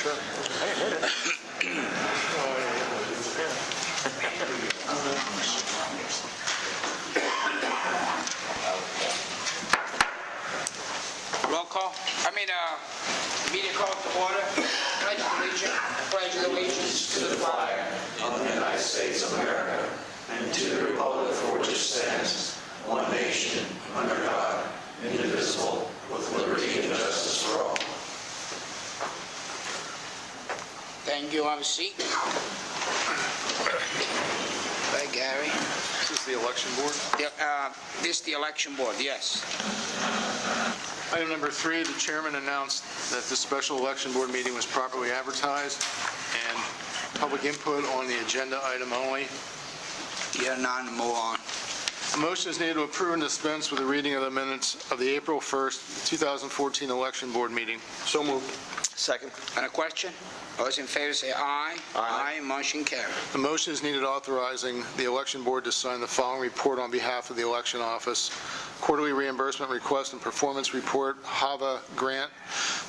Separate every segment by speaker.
Speaker 1: Sure. I admit it.
Speaker 2: Roll call. Meeting call to order. Pledge of allegiance to the flag
Speaker 3: of the United States of America and to the republic for which it stands, one nation, under God, indivisible, with liberty and justice for all.
Speaker 2: Thank you. Have a seat. Bye, Gary.
Speaker 1: Is this the election board?
Speaker 2: This is the election board, yes.
Speaker 1: Item number 3, the chairman announced that this special election board meeting was properly advertised and public input on the agenda item only.
Speaker 2: Here none, move on.
Speaker 1: A motion is needed to approve and dispense with the reading of the minutes of the April 1st, 2014 election board meeting. So moved.
Speaker 4: Second.
Speaker 2: On a question? All those in favor say aye.
Speaker 4: Aye.
Speaker 2: Motion carried.
Speaker 1: The motion is needed authorizing the election board to sign the following report on behalf of the election office. Quarterly reimbursement request and performance report, HAVA grant,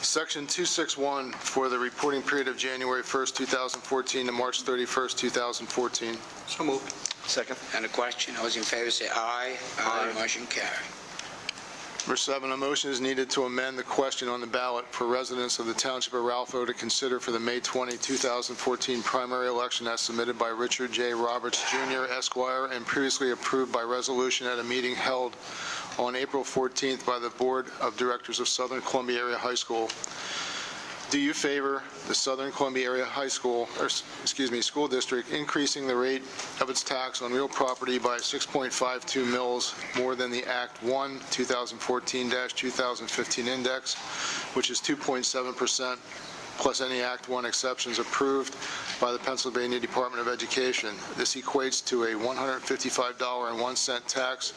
Speaker 1: section 261 for the reporting period of January 1st, 2014 to March 31st, 2014.
Speaker 4: So moved. Second.
Speaker 2: On a question? All those in favor say aye.
Speaker 1: Aye.
Speaker 2: Motion carried.
Speaker 1: Number 7, a motion is needed to amend the question on the ballot for residents of the Township of Ralpho to consider for the May 20, 2014 primary election as submitted by Richard J. Roberts, Jr., Esquire, and previously approved by resolution at a meeting held on April 14th by the Board of Directors of Southern Columbia Area High School. Do you favor the Southern Columbia Area High School, school district increasing the rate of its tax on real property by 6.52 mils more than the Act 1 2014-2015 index, which is 2.7%, plus any Act 1 exceptions approved by the Pennsylvania Department of Education? This equates to a $155.01 tax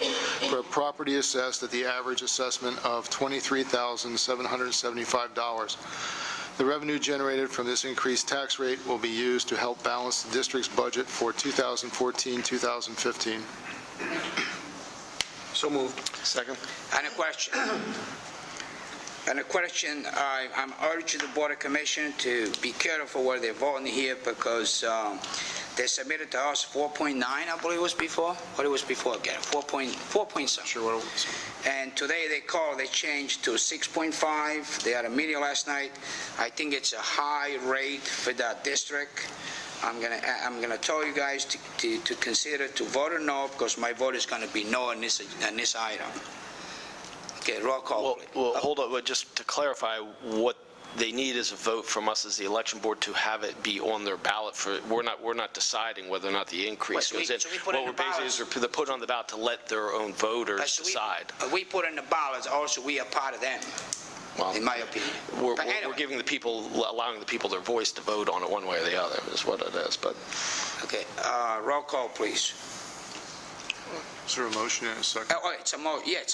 Speaker 1: for a property assessed at the average assessment of $23,775. The revenue generated from this increased tax rate will be used to help balance the district's budget for 2014-2015.
Speaker 4: So moved. Second.
Speaker 2: On a question? On a question, I'm urging the Board of Commission to be careful where they're voting here because they submitted to us 4.9, I believe it was before. What it was before again? 4 point something.
Speaker 1: Sure what it was.
Speaker 2: And today they changed to 6.5. They had a meeting last night. I think it's a high rate for that district. I'm gonna tell you guys to consider to vote or no because my vote is gonna be no on this item. Okay, roll call.
Speaker 4: Well, hold on. Just to clarify, what they need is a vote from us as the election board to have it be on their ballot. We're not deciding whether or not the increase goes in.
Speaker 2: What we're
Speaker 4: basically is to put it on the ballot to let their own voters decide.
Speaker 2: We put in the ballots. Also, we are part of them. Well, in my opinion,
Speaker 4: we're giving the people, allowing the people their voice to vote on it one way or the other is what it is. But
Speaker 2: okay, roll call, please.
Speaker 1: Is there a motion and a second?
Speaker 2: Oh, it's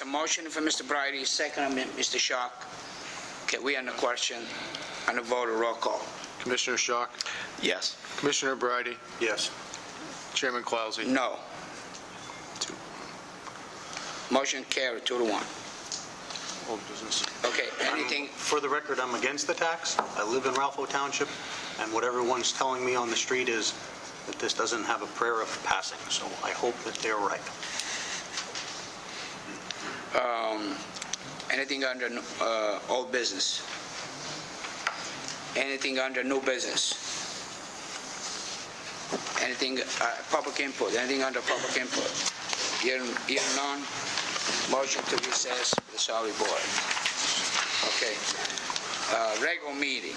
Speaker 2: a motion for Mr. Bridie, second Mr. Schock. Okay, we on the question, on the vote, roll call.
Speaker 1: Commissioner Schock?
Speaker 4: yes.
Speaker 1: Commissioner Bridie?
Speaker 4: Yes.
Speaker 1: Chairman Clausey?
Speaker 2: No.
Speaker 1: 2.
Speaker 2: Motion carried 2-1.
Speaker 1: Old business.
Speaker 2: Okay, anything?
Speaker 5: For the record, I'm against the tax. I live in Ralpho Township, and what everyone's telling me on the street is that this doesn't have a prayer of passing, so I hope that they're right.
Speaker 2: Anything under old business? Anything under new business? Anything public input? Anything under public input? Hearing none. Motion to recess for the salary board. Okay. Regular meeting.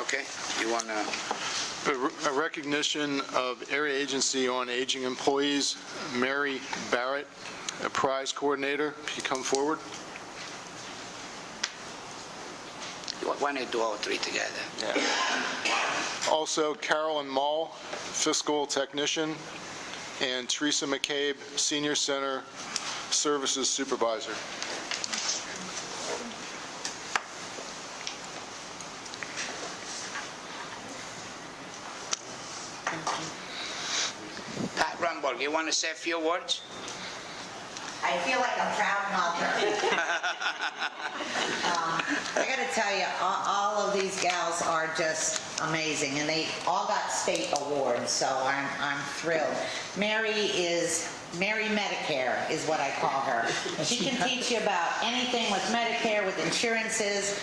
Speaker 2: Okay. You want to?
Speaker 1: A recognition of Area Agency on Aging employees, Mary Barrett, a prize coordinator. If you come forward.
Speaker 2: Why not do all three together?
Speaker 4: Yeah.
Speaker 1: Also, Carolyn Mall, fiscal technician, and Teresa McCabe, Senior Center Services Supervisor.
Speaker 2: Pat Rumburg, you want to say a few words?
Speaker 6: I feel like a proud mother. I gotta tell you, all of these gals are just amazing, and they all got state awards, so I'm thrilled. Mary Medicare is what I call her. She can teach you about anything with Medicare, with insurances.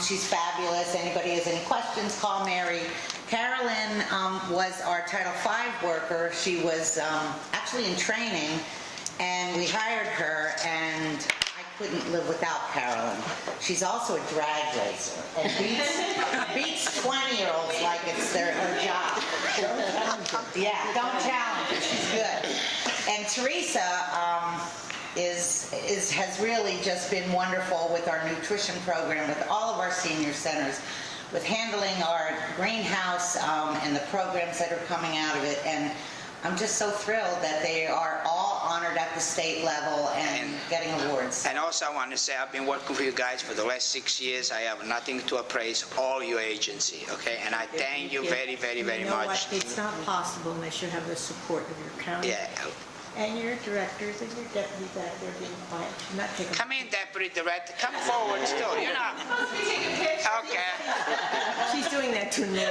Speaker 6: She's fabulous. Anybody has any questions, call Mary. Carolyn was our Title V worker. She was actually in training, and we hired her, and I couldn't live without Carolyn. She's also a drag racer and beats 20-year-olds like it's her job. Yeah, don't challenge her. She's good. And Teresa has really just been wonderful with our nutrition program, with all of our senior centers, with handling our greenhouse and the programs that are coming out of it. And I'm just so thrilled that they are all honored at the state level and getting awards.
Speaker 2: And also I want to say I've been working for you guys for the last 6 years. I have nothing to appraise all your agency, okay? And I thank you very, very, very
Speaker 7: You know
Speaker 2: much.
Speaker 7: what? It's not possible unless you have the support of your county
Speaker 2: Yeah.
Speaker 7: and your directors and your deputy back there being quiet. She's not taking.
Speaker 2: Come in, Deputy Director. Come forward still. You're not. Okay.
Speaker 7: She's doing that to me.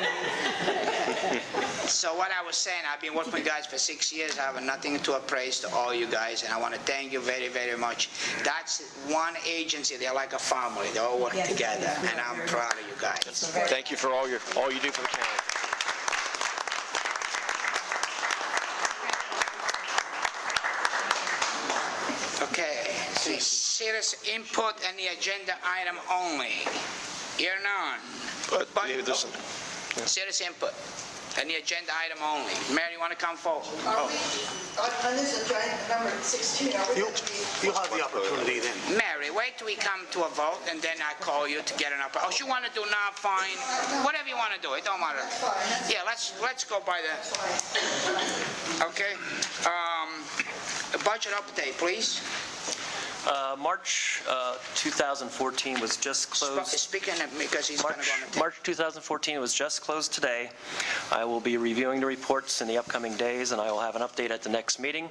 Speaker 2: So what I was saying, I've been working with you guys for 6 years. I have nothing to appraise to all you guys, and I want to thank you very, very much. That's one agency. They're like a family. They all work
Speaker 7: Yes,
Speaker 2: together,
Speaker 7: yes,
Speaker 2: and I'm proud of you guys.
Speaker 4: Thank you for all you do for the county.
Speaker 2: Okay. Serious input and the agenda item only. Hear none.
Speaker 4: But there's
Speaker 2: Serious input and the agenda item only. Mary, you want to come forward?
Speaker 8: On this agenda, number 16, are we going to be...
Speaker 5: You'll have the opportunity then.
Speaker 2: Mary, wait till we come to a vote, and then I call you to get an up. Oh, you want to do now? Fine. Whatever you want to do, it don't matter.
Speaker 8: That's fine.
Speaker 2: Yeah, let's go by the. Okay. Budget update, please.
Speaker 9: March 2014 was just closed.
Speaker 2: Speaking because he's going to go on the tape.
Speaker 9: March 2014 was just closed today. I will be reviewing the reports in the upcoming days, and I will have an update at the next meeting.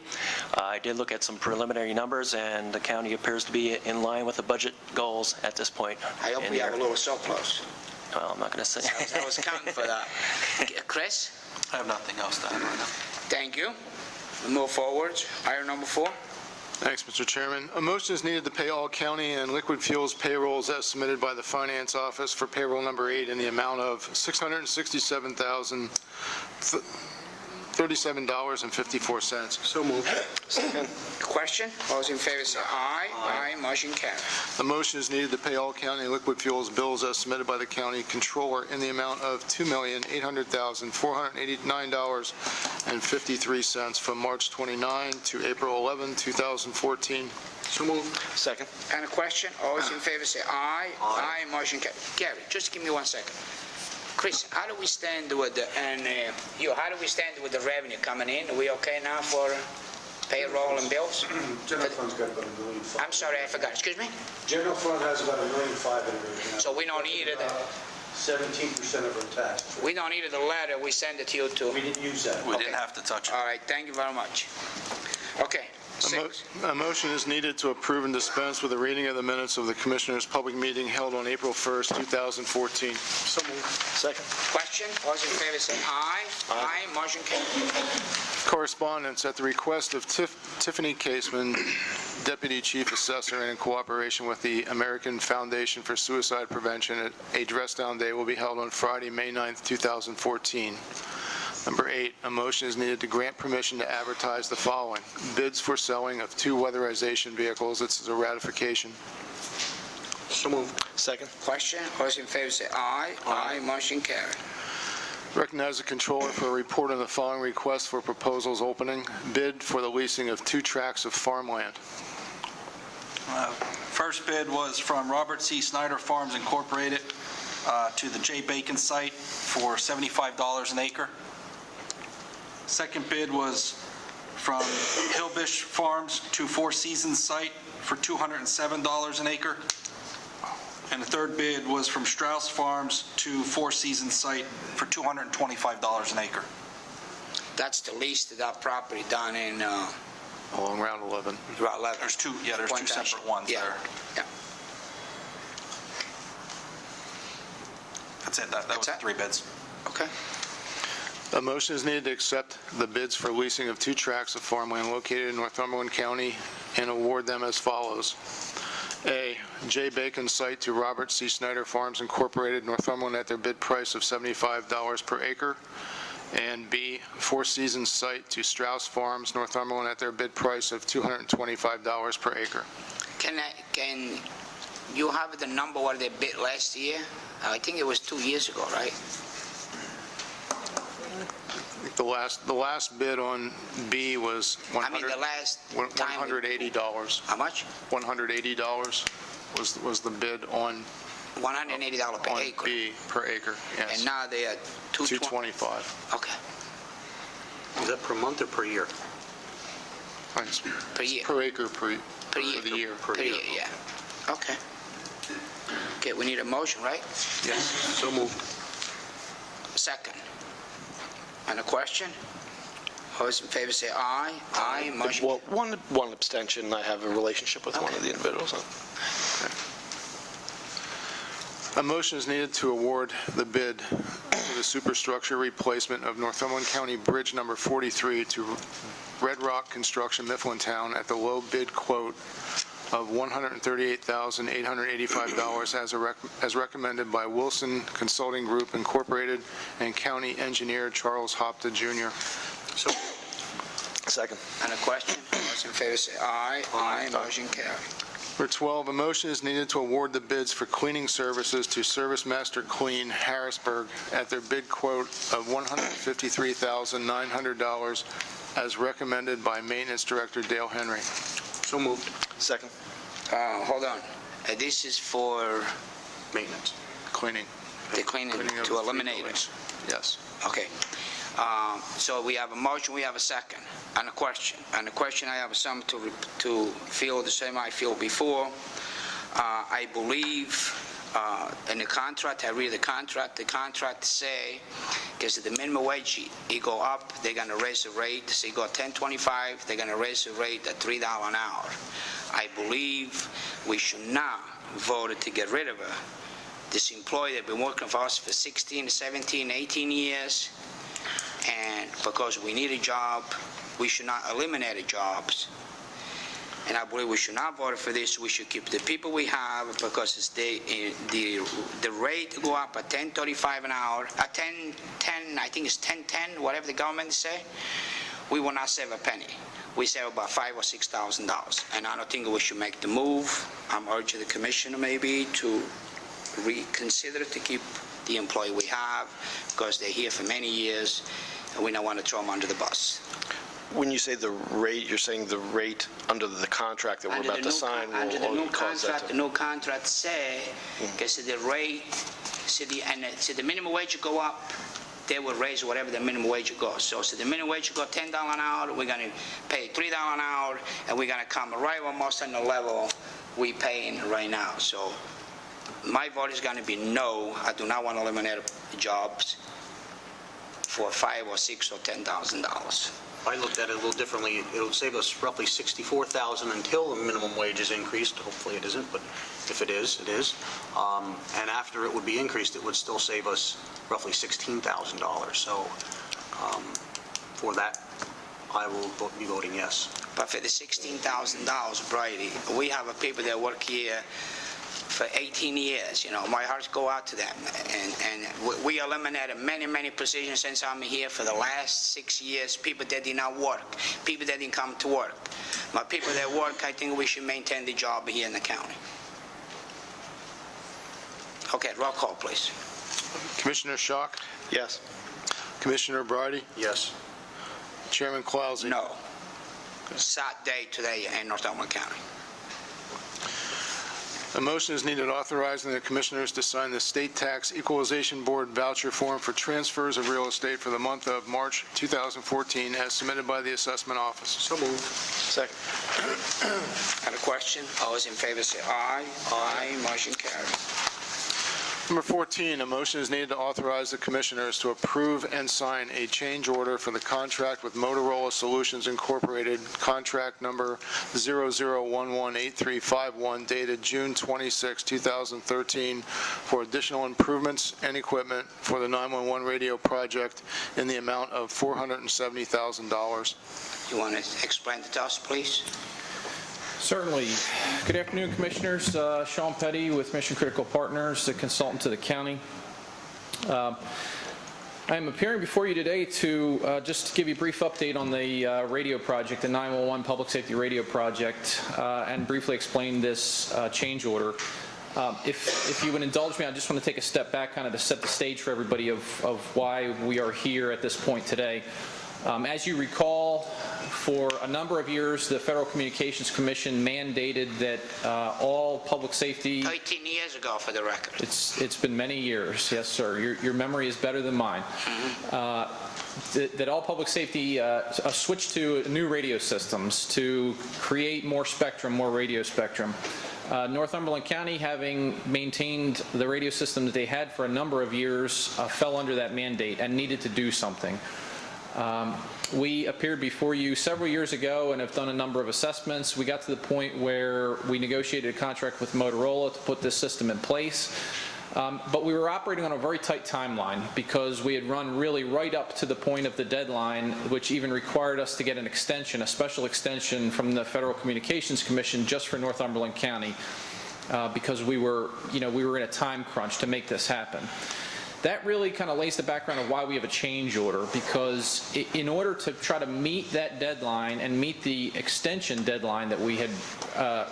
Speaker 9: I did look at some preliminary numbers, and the county appears to be in line with the budget goals at this point.
Speaker 2: I hope we have a little surplus.
Speaker 9: Well, I'm not going to say.
Speaker 2: I was counting for that. Chris?
Speaker 5: I have nothing else to add right now.
Speaker 2: Thank you. We move forward. Item number 4.
Speaker 1: Thanks, Mr. Chairman. A motion is needed to pay all county and liquid fuels payrolls as submitted by the Finance Office for payroll number 8 in the amount of $667,037.54.
Speaker 5: So moved.
Speaker 2: Question? All those in favor say aye. Aye. Motion carried.
Speaker 1: The motion is needed to pay all county liquid fuels bills as submitted by the county controller in the amount of $2,800,489.53 from March 29 to April 11, 2014.
Speaker 5: So moved.
Speaker 4: Second.
Speaker 2: And a question? All those in favor say aye. Aye. Motion carried. Gary, just give me 1 second. Chris, how do we stand with the, how do we stand with the revenue coming in? Are we okay now for payroll and bills?
Speaker 10: General fund's got about $1.5 million.
Speaker 2: I'm sorry, I forgot. Excuse me?
Speaker 10: General fund has about $1.5 million in it right now.
Speaker 2: So we don't need it.
Speaker 10: 17% of our taxes.
Speaker 2: We don't need the letter. We send it to you too.
Speaker 10: We didn't use that.
Speaker 5: We didn't have to touch it.
Speaker 2: All right. Thank you very much. Okay. 6.
Speaker 1: A motion is needed to approve and dispense with the reading of the minutes of the Commissioners' public meeting held on April 1st, 2014.
Speaker 5: So moved.
Speaker 4: Second.
Speaker 2: Question? All those in favor say aye. Aye. Motion carried.
Speaker 1: Correspondence at the request of Tiffany Caseman, Deputy Chief Assessor, and in cooperation with the American Foundation for Suicide Prevention, a dress-down day will be held on Friday, May 9th, 2014. Number 8, a motion is needed to grant permission to advertise the following: bids for selling of 2 weatherization vehicles. This is a ratification.
Speaker 5: So moved.
Speaker 4: Second.
Speaker 2: Question? All those in favor say aye. Aye. Motion carried.
Speaker 1: Recognize the controller for a report on the following request for proposals opening: bid for the leasing of 2 tracts of farmland.
Speaker 11: First bid was from Robert C. Snyder Farms Incorporated to the J. Bacon site for $75 an acre. Second bid was from Hillbish Farms to Four Seasons site for $207 an acre. And the third bid was from Strauss Farms to Four Seasons site for $225 an acre.
Speaker 2: That's the lease to that property down in
Speaker 1: Along Route 11.
Speaker 2: Route 11.
Speaker 11: There's two separate ones
Speaker 2: Yeah.
Speaker 11: there.
Speaker 2: Yeah.
Speaker 11: That's it. That was the 3 bids.
Speaker 2: Okay.
Speaker 1: A motion is needed to accept the bids for leasing of 2 tracts of farmland located in Northumberland County and award them as follows. A, J. Bacon site to Robert C. Snyder Farms Incorporated, Northumberland, at their bid price of $75 per acre. And B, Four Seasons site to Strauss Farms, Northumberland, at their bid price of $225 per acre.
Speaker 2: Can you have the number what they bid last year? I think it was 2 years ago, right?
Speaker 1: The last bid on B was
Speaker 2: I mean, the last time...
Speaker 1: $180.
Speaker 2: How much?
Speaker 1: $180 was the bid on
Speaker 2: $180 per acre.
Speaker 1: B per acre, yes.
Speaker 2: And now they are
Speaker 1: $225.
Speaker 2: Okay.
Speaker 5: Is that per month or per year?
Speaker 2: Per year.
Speaker 1: Per acre, per
Speaker 2: year.
Speaker 1: the year.
Speaker 2: Per year, yeah. Okay. Okay, we need a motion, right?
Speaker 1: Yes.
Speaker 5: So moved.
Speaker 2: Second. On the question? All those in favor say aye. Aye. Motion.
Speaker 4: Well, one abstention. I have a relationship with one of the individuals.
Speaker 1: A motion is needed to award the bid for the superstructure replacement of Northumberland County Bridge Number 43 to Red Rock Construction, Mifflintown, at the low bid quote of $138,885 as recommended by Wilson Consulting Group Incorporated and County Engineer Charles Hopta Jr.
Speaker 5: So,
Speaker 4: Second.
Speaker 2: On the question? All those in favor say aye. Aye. Motion carried.
Speaker 1: Number 12, a motion is needed to award the bids for cleaning services to Service Master Clean Harrisburg at their bid quote of $153,900 as recommended by Maintenance Director Dale Henry.
Speaker 5: so moved.
Speaker 4: Second.
Speaker 2: Hold on. This is for
Speaker 5: Maintenance.
Speaker 1: Cleaning.
Speaker 2: the cleaning
Speaker 1: Cleaning of
Speaker 2: to
Speaker 1: the 3
Speaker 2: eliminate it.
Speaker 1: buildings. Yes.
Speaker 2: Okay. So we have a motion, we have a second. On the question. On the question, I have something to feel the same I feel before. I believe in the contract, I read the contract say, because the minimum wage, it go up, they're going to raise the rate. So it go $10.25, they're going to raise the rate at $3 an hour. I believe we should not vote to get rid of her. This employee that's been working for us for 16, 17, 18 years, and because we need a job, we should not eliminate the jobs. And I believe we should not vote for this. We should keep the people we have because it's the rate go up at $10.35 an hour, at 10, I think it's 10.10, whatever the government say. We will not save a penny. We save about $5,000 or $6,000, and I don't think we should make the move. I'm urging the commissioner maybe to reconsider to keep the employee we have because they're here for many years, and we don't want to throw them under the bus.
Speaker 4: When you say the rate, you're saying the rate under the contract that we're about to sign will
Speaker 2: Under the new
Speaker 4: cause that
Speaker 2: contract, the new contract say, because the rate, so the minimum wage go up, they will raise whatever the minimum wage goes. So the minimum wage go $10 an hour, we're going to pay $3 an hour, and we're going to come right almost on the level we paying right now. So my vote is going to be no. I do not want to eliminate jobs for $5,000 or $6,000 or $10,000.
Speaker 5: I looked at it a little differently. It'll save us roughly $64,000 until the minimum wage is increased. Hopefully it isn't, but if it is, it is. And after it would be increased, it would still save us roughly $16,000. So for that, I will be voting yes.
Speaker 2: But for the $16,000, Brady, we have people that work here for 18 years, my hearts go out to them. And we eliminated many positions since I'm here for the last 6 years, people that did not work, people that didn't come to work. But people that work, I think we should maintain the job here in the county. Okay, roll call, please.
Speaker 1: Commissioner Schock?
Speaker 4: Yes.
Speaker 1: Commissioner Brady?
Speaker 5: Yes.
Speaker 1: Chairman Clausy?
Speaker 2: No. Sad day today in Northumberland County.
Speaker 1: A motion is needed authorizing the commissioners to sign the State Tax Equalization Board voucher form for transfers of real estate for the month of March 2014 as submitted by the Assessment Office.
Speaker 5: So moved.
Speaker 4: Second.
Speaker 2: Got a question? All those in favor say aye. Aye. Motion carried.
Speaker 1: Number 14, a motion is needed to authorize the Commissioners to approve and sign a change order for the contract with Motorola Solutions Incorporated, contract number 00118351, dated June 26, 2013, for additional improvements and equipment for the 911 radio project in the amount of $470,000.
Speaker 2: You want to explain it to us, please?
Speaker 12: Certainly. Good afternoon, Commissioners. Sean Petty with Mission Critical Partners, the consultant to the county. I am appearing before you today to just give you a brief update on the radio project, the 911 Public Safety Radio Project, and briefly explain this change order. If you would indulge me, I just want to take a step back kind of to set the stage for everybody of why we are here at this point today. As you recall, for a number of years, the Federal Communications Commission mandated that all public safety...
Speaker 2: 13 years ago, for the record.
Speaker 12: It's been many years, yes, sir. Your memory is better than mine. That all public safety switch to new radio systems to create more spectrum, more radio spectrum. Northumberland County, having maintained the radio system that they had for a number of years, fell under that mandate and needed to do something. We appeared before you several years ago and have done a number of assessments. We got to the point where we negotiated a contract with Motorola to put this system in place. But we were operating on a very tight timeline because we had run really right up to the point of the deadline, which even required us to get an extension, a special extension from the Federal Communications Commission just for Northumberland County, because we were in a time crunch to make this happen. That really kind of lays the background of why we have a change order, because in order to try to meet that deadline and meet the extension deadline that we had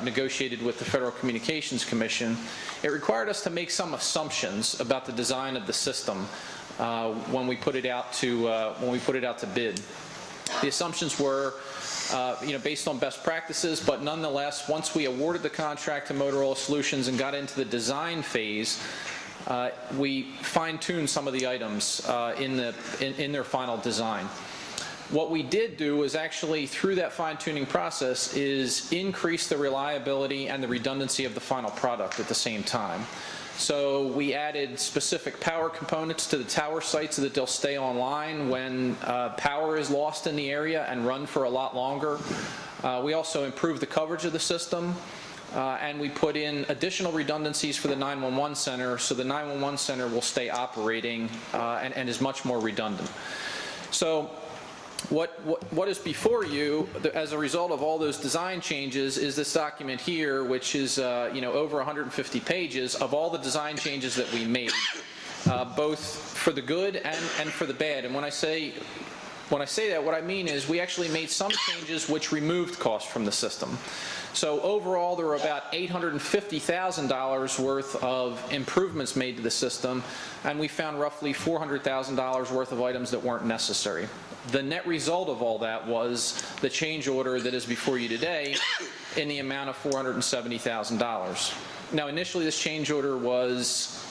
Speaker 12: negotiated with the Federal Communications Commission, it required us to make some assumptions about the design of the system when we put it out to bid. The assumptions were based on best practices, but nonetheless, once we awarded the contract to Motorola Solutions and got into the design phase, we fine-tuned some of the items in their final design. What we did do was actually, through that fine-tuning process, is increase the reliability and the redundancy of the final product at the same time. So we added specific power components to the tower sites so that they'll stay online when power is lost in the area and run for a lot longer. We also improved the coverage of the system. And we put in additional redundancies for the 911 center, so the 911 center will stay operating and is much more redundant. So what is before you as a result of all those design changes is this document here, which is over 150 pages of all the design changes that we made, both for the good and for the bad. And when I say that, what I mean is we actually made some changes which removed cost from the system. So overall, there were about $850,000 worth of improvements made to the system, and we found roughly $400,000 worth of items that weren't necessary. The net result of all that was the change order that is before you today in the amount of $470,000. Now, initially, this change order was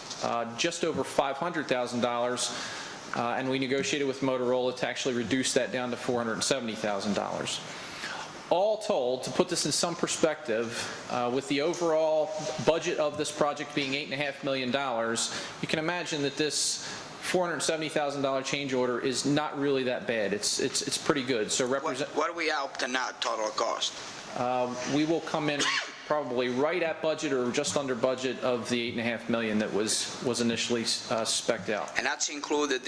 Speaker 12: just over $500,000, and we negotiated with Motorola to actually reduce that down to $470,000. All told, to put this in some perspective, with the overall budget of this project being $8.5 million, you can imagine that this $470,000 change order is not really that bad. It's pretty good. So
Speaker 2: what are we up to now, total cost?
Speaker 12: We will come in probably right at budget or just under budget of the $8.5 million that was initially spec'd out.
Speaker 2: And that's included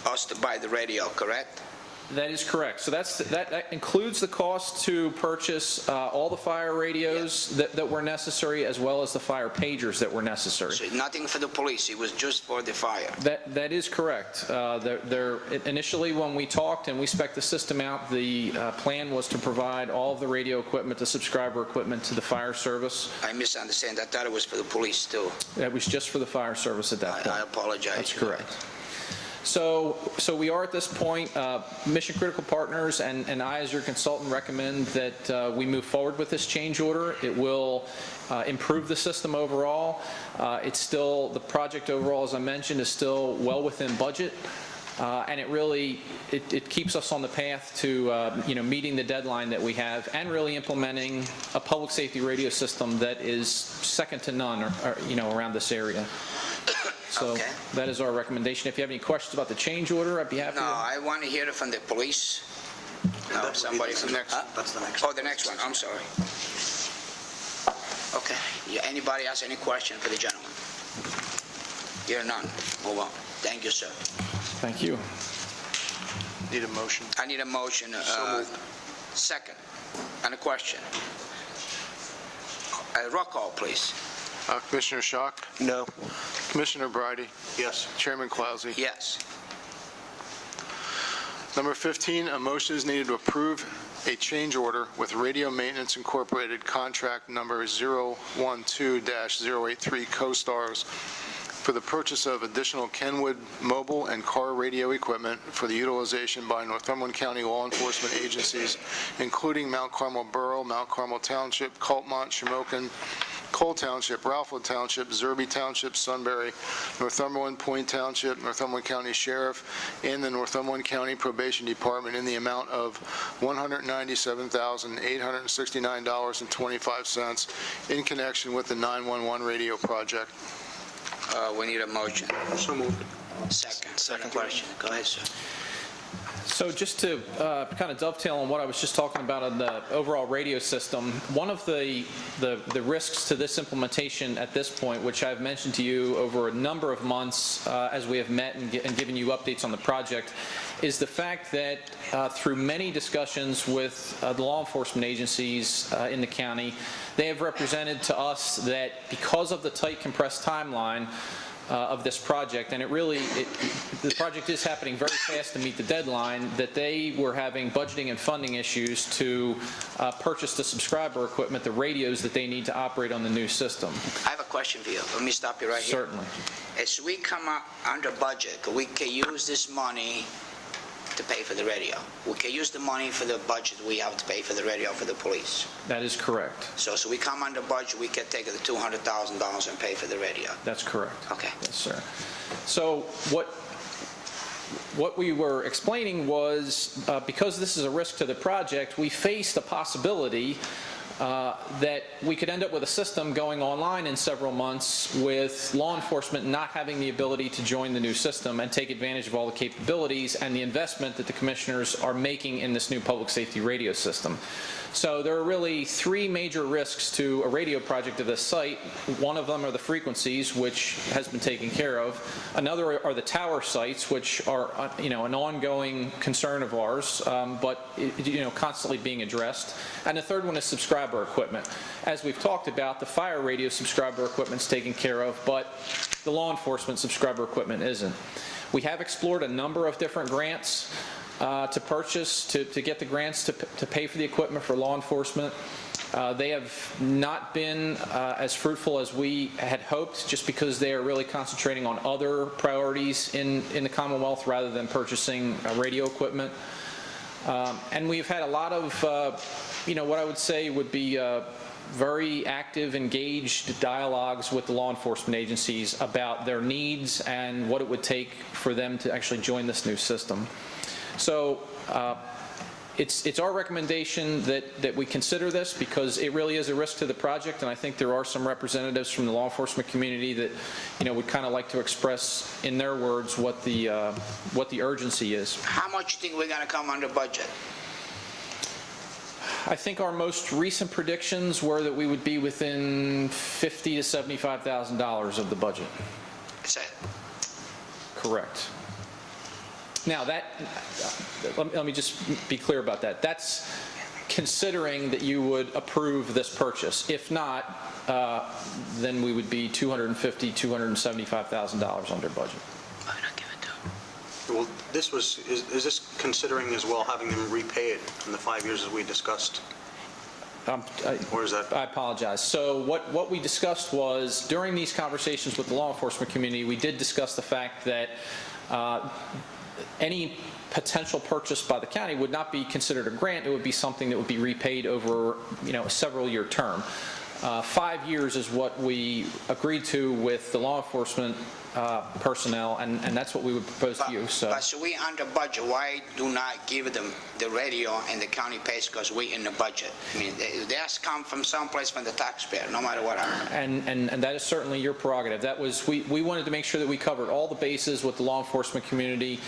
Speaker 2: us to buy the radio, correct?
Speaker 12: That is correct. So that includes the cost to purchase all the fire radios that were necessary, as well as the fire pagers that were necessary.
Speaker 2: So nothing for the police, it was just for the fire.
Speaker 12: That is correct. Initially, when we talked and we spec'd the system out, the plan was to provide all of the radio equipment, the subscriber equipment, to the fire service.
Speaker 2: I misunderstand. I thought it was for the police too.
Speaker 12: That was just for the fire service at that point.
Speaker 2: I apologize.
Speaker 12: That's correct. So we are at this point. Mission Critical Partners and I, as your consultant, recommend that we move forward with this change order. It will improve the system overall. It's still, the project overall, as I mentioned, is still well within budget. And it really, it keeps us on the path to meeting the deadline that we have and really implementing a public safety radio system that is second to none around this area. So
Speaker 2: Okay.
Speaker 12: that is our recommendation. If you have any questions about the change order, I'd be happy
Speaker 2: No,
Speaker 12: to.
Speaker 2: I want to hear it from the police. No, somebody from next.
Speaker 5: That's the next.
Speaker 2: Oh, the next one, I'm sorry. Okay, anybody has any question for the gentleman? Hear none, move on. Thank you, sir.
Speaker 12: Thank you.
Speaker 1: Need a motion?
Speaker 2: I need a motion. Second, and a question. Roll call, please.
Speaker 1: Commissioner Schock?
Speaker 5: No.
Speaker 1: Commissioner Bridie?
Speaker 5: Yes.
Speaker 1: Chairman Clausy?
Speaker 2: Yes.
Speaker 1: Number 15, a motion is needed to approve a change order with Radio Maintenance Incorporated contract number 012-083 Co-Stars for the purchase of additional Kenwood mobile and car radio equipment for the utilization by Northumberland County law enforcement agencies, including Mount Carmel Borough, Mount Carmel Township, Coltmont, Shamokin, Cole Township, Ralphwood Township, Zerby Township, Sunbury, Northumberland, Point Township, Northumberland County Sheriff, and the Northumberland County Probation Department in the amount of $197,869.25 in connection with the 911 radio project.
Speaker 2: We need a motion.
Speaker 5: So moved.
Speaker 2: Second question. Go ahead, sir.
Speaker 12: So just to kind of dovetail on what I was just talking about on the overall radio system, one of the risks to this implementation at this point, which I've mentioned to you over a number of months as we have met and given you updates on the project, is the fact that through many discussions with the law enforcement agencies in the county, they have represented to us that because of the tight compressed timeline of this project, and the project is happening very fast to meet the deadline, that they were having budgeting and funding issues to purchase the subscriber equipment, the radios that they need to operate on the new system.
Speaker 2: I have a question for you. Let me stop you right here.
Speaker 12: Certainly.
Speaker 2: As we come up under budget, we can use this money to pay for the radio. We can use the money for the budget we have to pay for the radio for the police.
Speaker 12: That is correct.
Speaker 2: So we come under budget, we can take the $200,000 and pay for the radio.
Speaker 12: That's correct.
Speaker 2: Okay.
Speaker 12: Yes, sir. So what we were explaining was because this is a risk to the project, we faced a possibility that we could end up with a system going online in several months with law enforcement not having the ability to join the new system and take advantage of all the capabilities and the investment that the commissioners are making in this new public safety radio system. So there are really three major risks to a radio project of this site. One of them are the frequencies, which has been taken care of. Another are the tower sites, which are an ongoing concern of ours, but constantly being addressed. And the third one is subscriber equipment. As we've talked about, the fire radio subscriber equipment is taken care of, but the law enforcement subscriber equipment isn't. We have explored a number of different grants to purchase, to get the grants to pay for the equipment for law enforcement. They have not been as fruitful as we had hoped, just because they are really concentrating on other priorities in the Commonwealth rather than purchasing radio equipment. And we've had a lot of, what I would say would be very active, engaged dialogues with the law enforcement agencies about their needs and what it would take for them to actually join this new system. So it's our recommendation that we consider this, because it really is a risk to the project, and I think there are some representatives from the law enforcement community that would kind of like to express in their words what the urgency is.
Speaker 2: How much do you think we're going to come under budget?
Speaker 12: I think our most recent predictions were that we would be within $50,000 to $75,000 of the budget.
Speaker 2: That's it.
Speaker 12: Correct. Now, let me just be clear about that. That's considering that you would approve this purchase. If not, then we would be $250,000, $275,000 under budget.
Speaker 5: Well, is this considering as well having them repay it in the 5 years as we discussed? Or is that?
Speaker 12: I apologize. So what we discussed was, during these conversations with the law enforcement community, we did discuss the fact that any potential purchase by the county would not be considered a grant. It would be something that would be repaid over a several-year term. 5 years is what we agreed to with the law enforcement personnel, and that's what we would propose to you. So.
Speaker 2: But so we under budget, why do not give them the radio and the county pays because we in the budget? I mean, they has come from someplace from the taxpayer, no matter what happens.
Speaker 12: And that is certainly your prerogative. That was, we wanted to make sure that we covered all the bases with the law enforcement community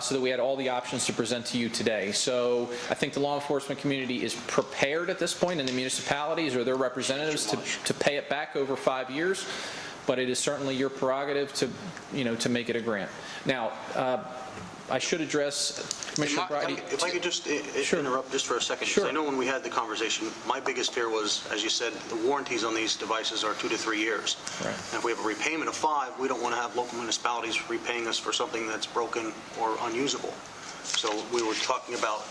Speaker 12: so that we had all the options to present to you today. So I think the law enforcement community is prepared at this point, and the municipalities or their representatives to pay it back over 5 years. But it is certainly your prerogative to, to make it a grant. Now, I should address Commissioner Brady.
Speaker 5: If I could just interrupt just for a second.
Speaker 12: Sure.
Speaker 5: I know when we had the conversation, my biggest fear was, as you said, the warranties on these devices are 2 to 3 years.
Speaker 12: Right.
Speaker 5: And if we have a repayment of 5, we don't want to have local municipalities repaying us for something that's broken or unusable. So we were talking about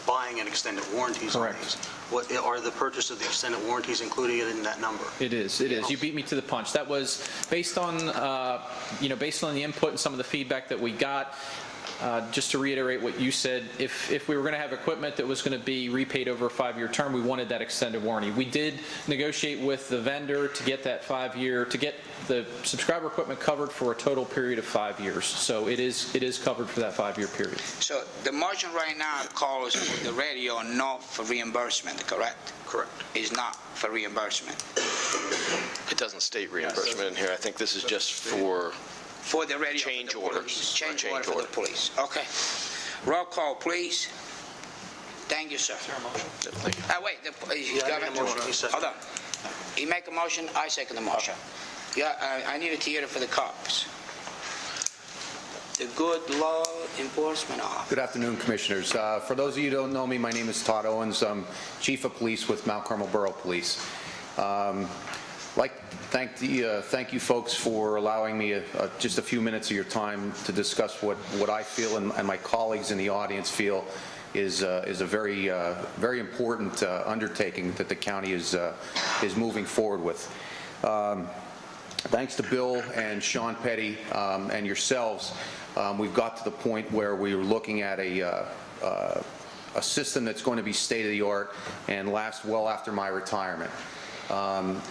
Speaker 5: buying and extended warranties on these. What are the purchase of the extended warranties included in that number?
Speaker 12: It is. It is. You beat me to the punch. That was based on, based on the input and some of the feedback that we got. Just to reiterate what you said, if we were going to have equipment that was going to be repaid over a 5-year term, we wanted that extended warranty. We did negotiate with the vendor to get that 5-year, to get the subscriber equipment covered for a total period of 5 years. So it is covered for that 5-year period.
Speaker 2: So the motion right now calls for the radio, not for reimbursement, correct?
Speaker 5: Correct.
Speaker 2: Is not for reimbursement.
Speaker 4: It doesn't state reimbursement in here. I think this is just for
Speaker 2: the radio.
Speaker 4: Change orders.
Speaker 2: Change order for the police. Okay. Roll call, please. Thank you, sir.
Speaker 4: Thank you.
Speaker 2: Wait, hold on. He make a motion, I second the motion. Yeah, I needed to hear it for the cops. The good law enforcement officer.
Speaker 13: Good afternoon, Commissioners. For those of you who don't know me, my name is Todd Owens. I'm Chief of Police with Mount Carmel Borough Police. Thank you folks for allowing me just a few minutes of your time to discuss what I feel and my colleagues in the audience feel is a very important undertaking that the county is moving forward with. Thanks to Bill and Sean Petty and yourselves, we've got to the point where we're looking at a system that's going to be state-of-the-art and last well after my retirement.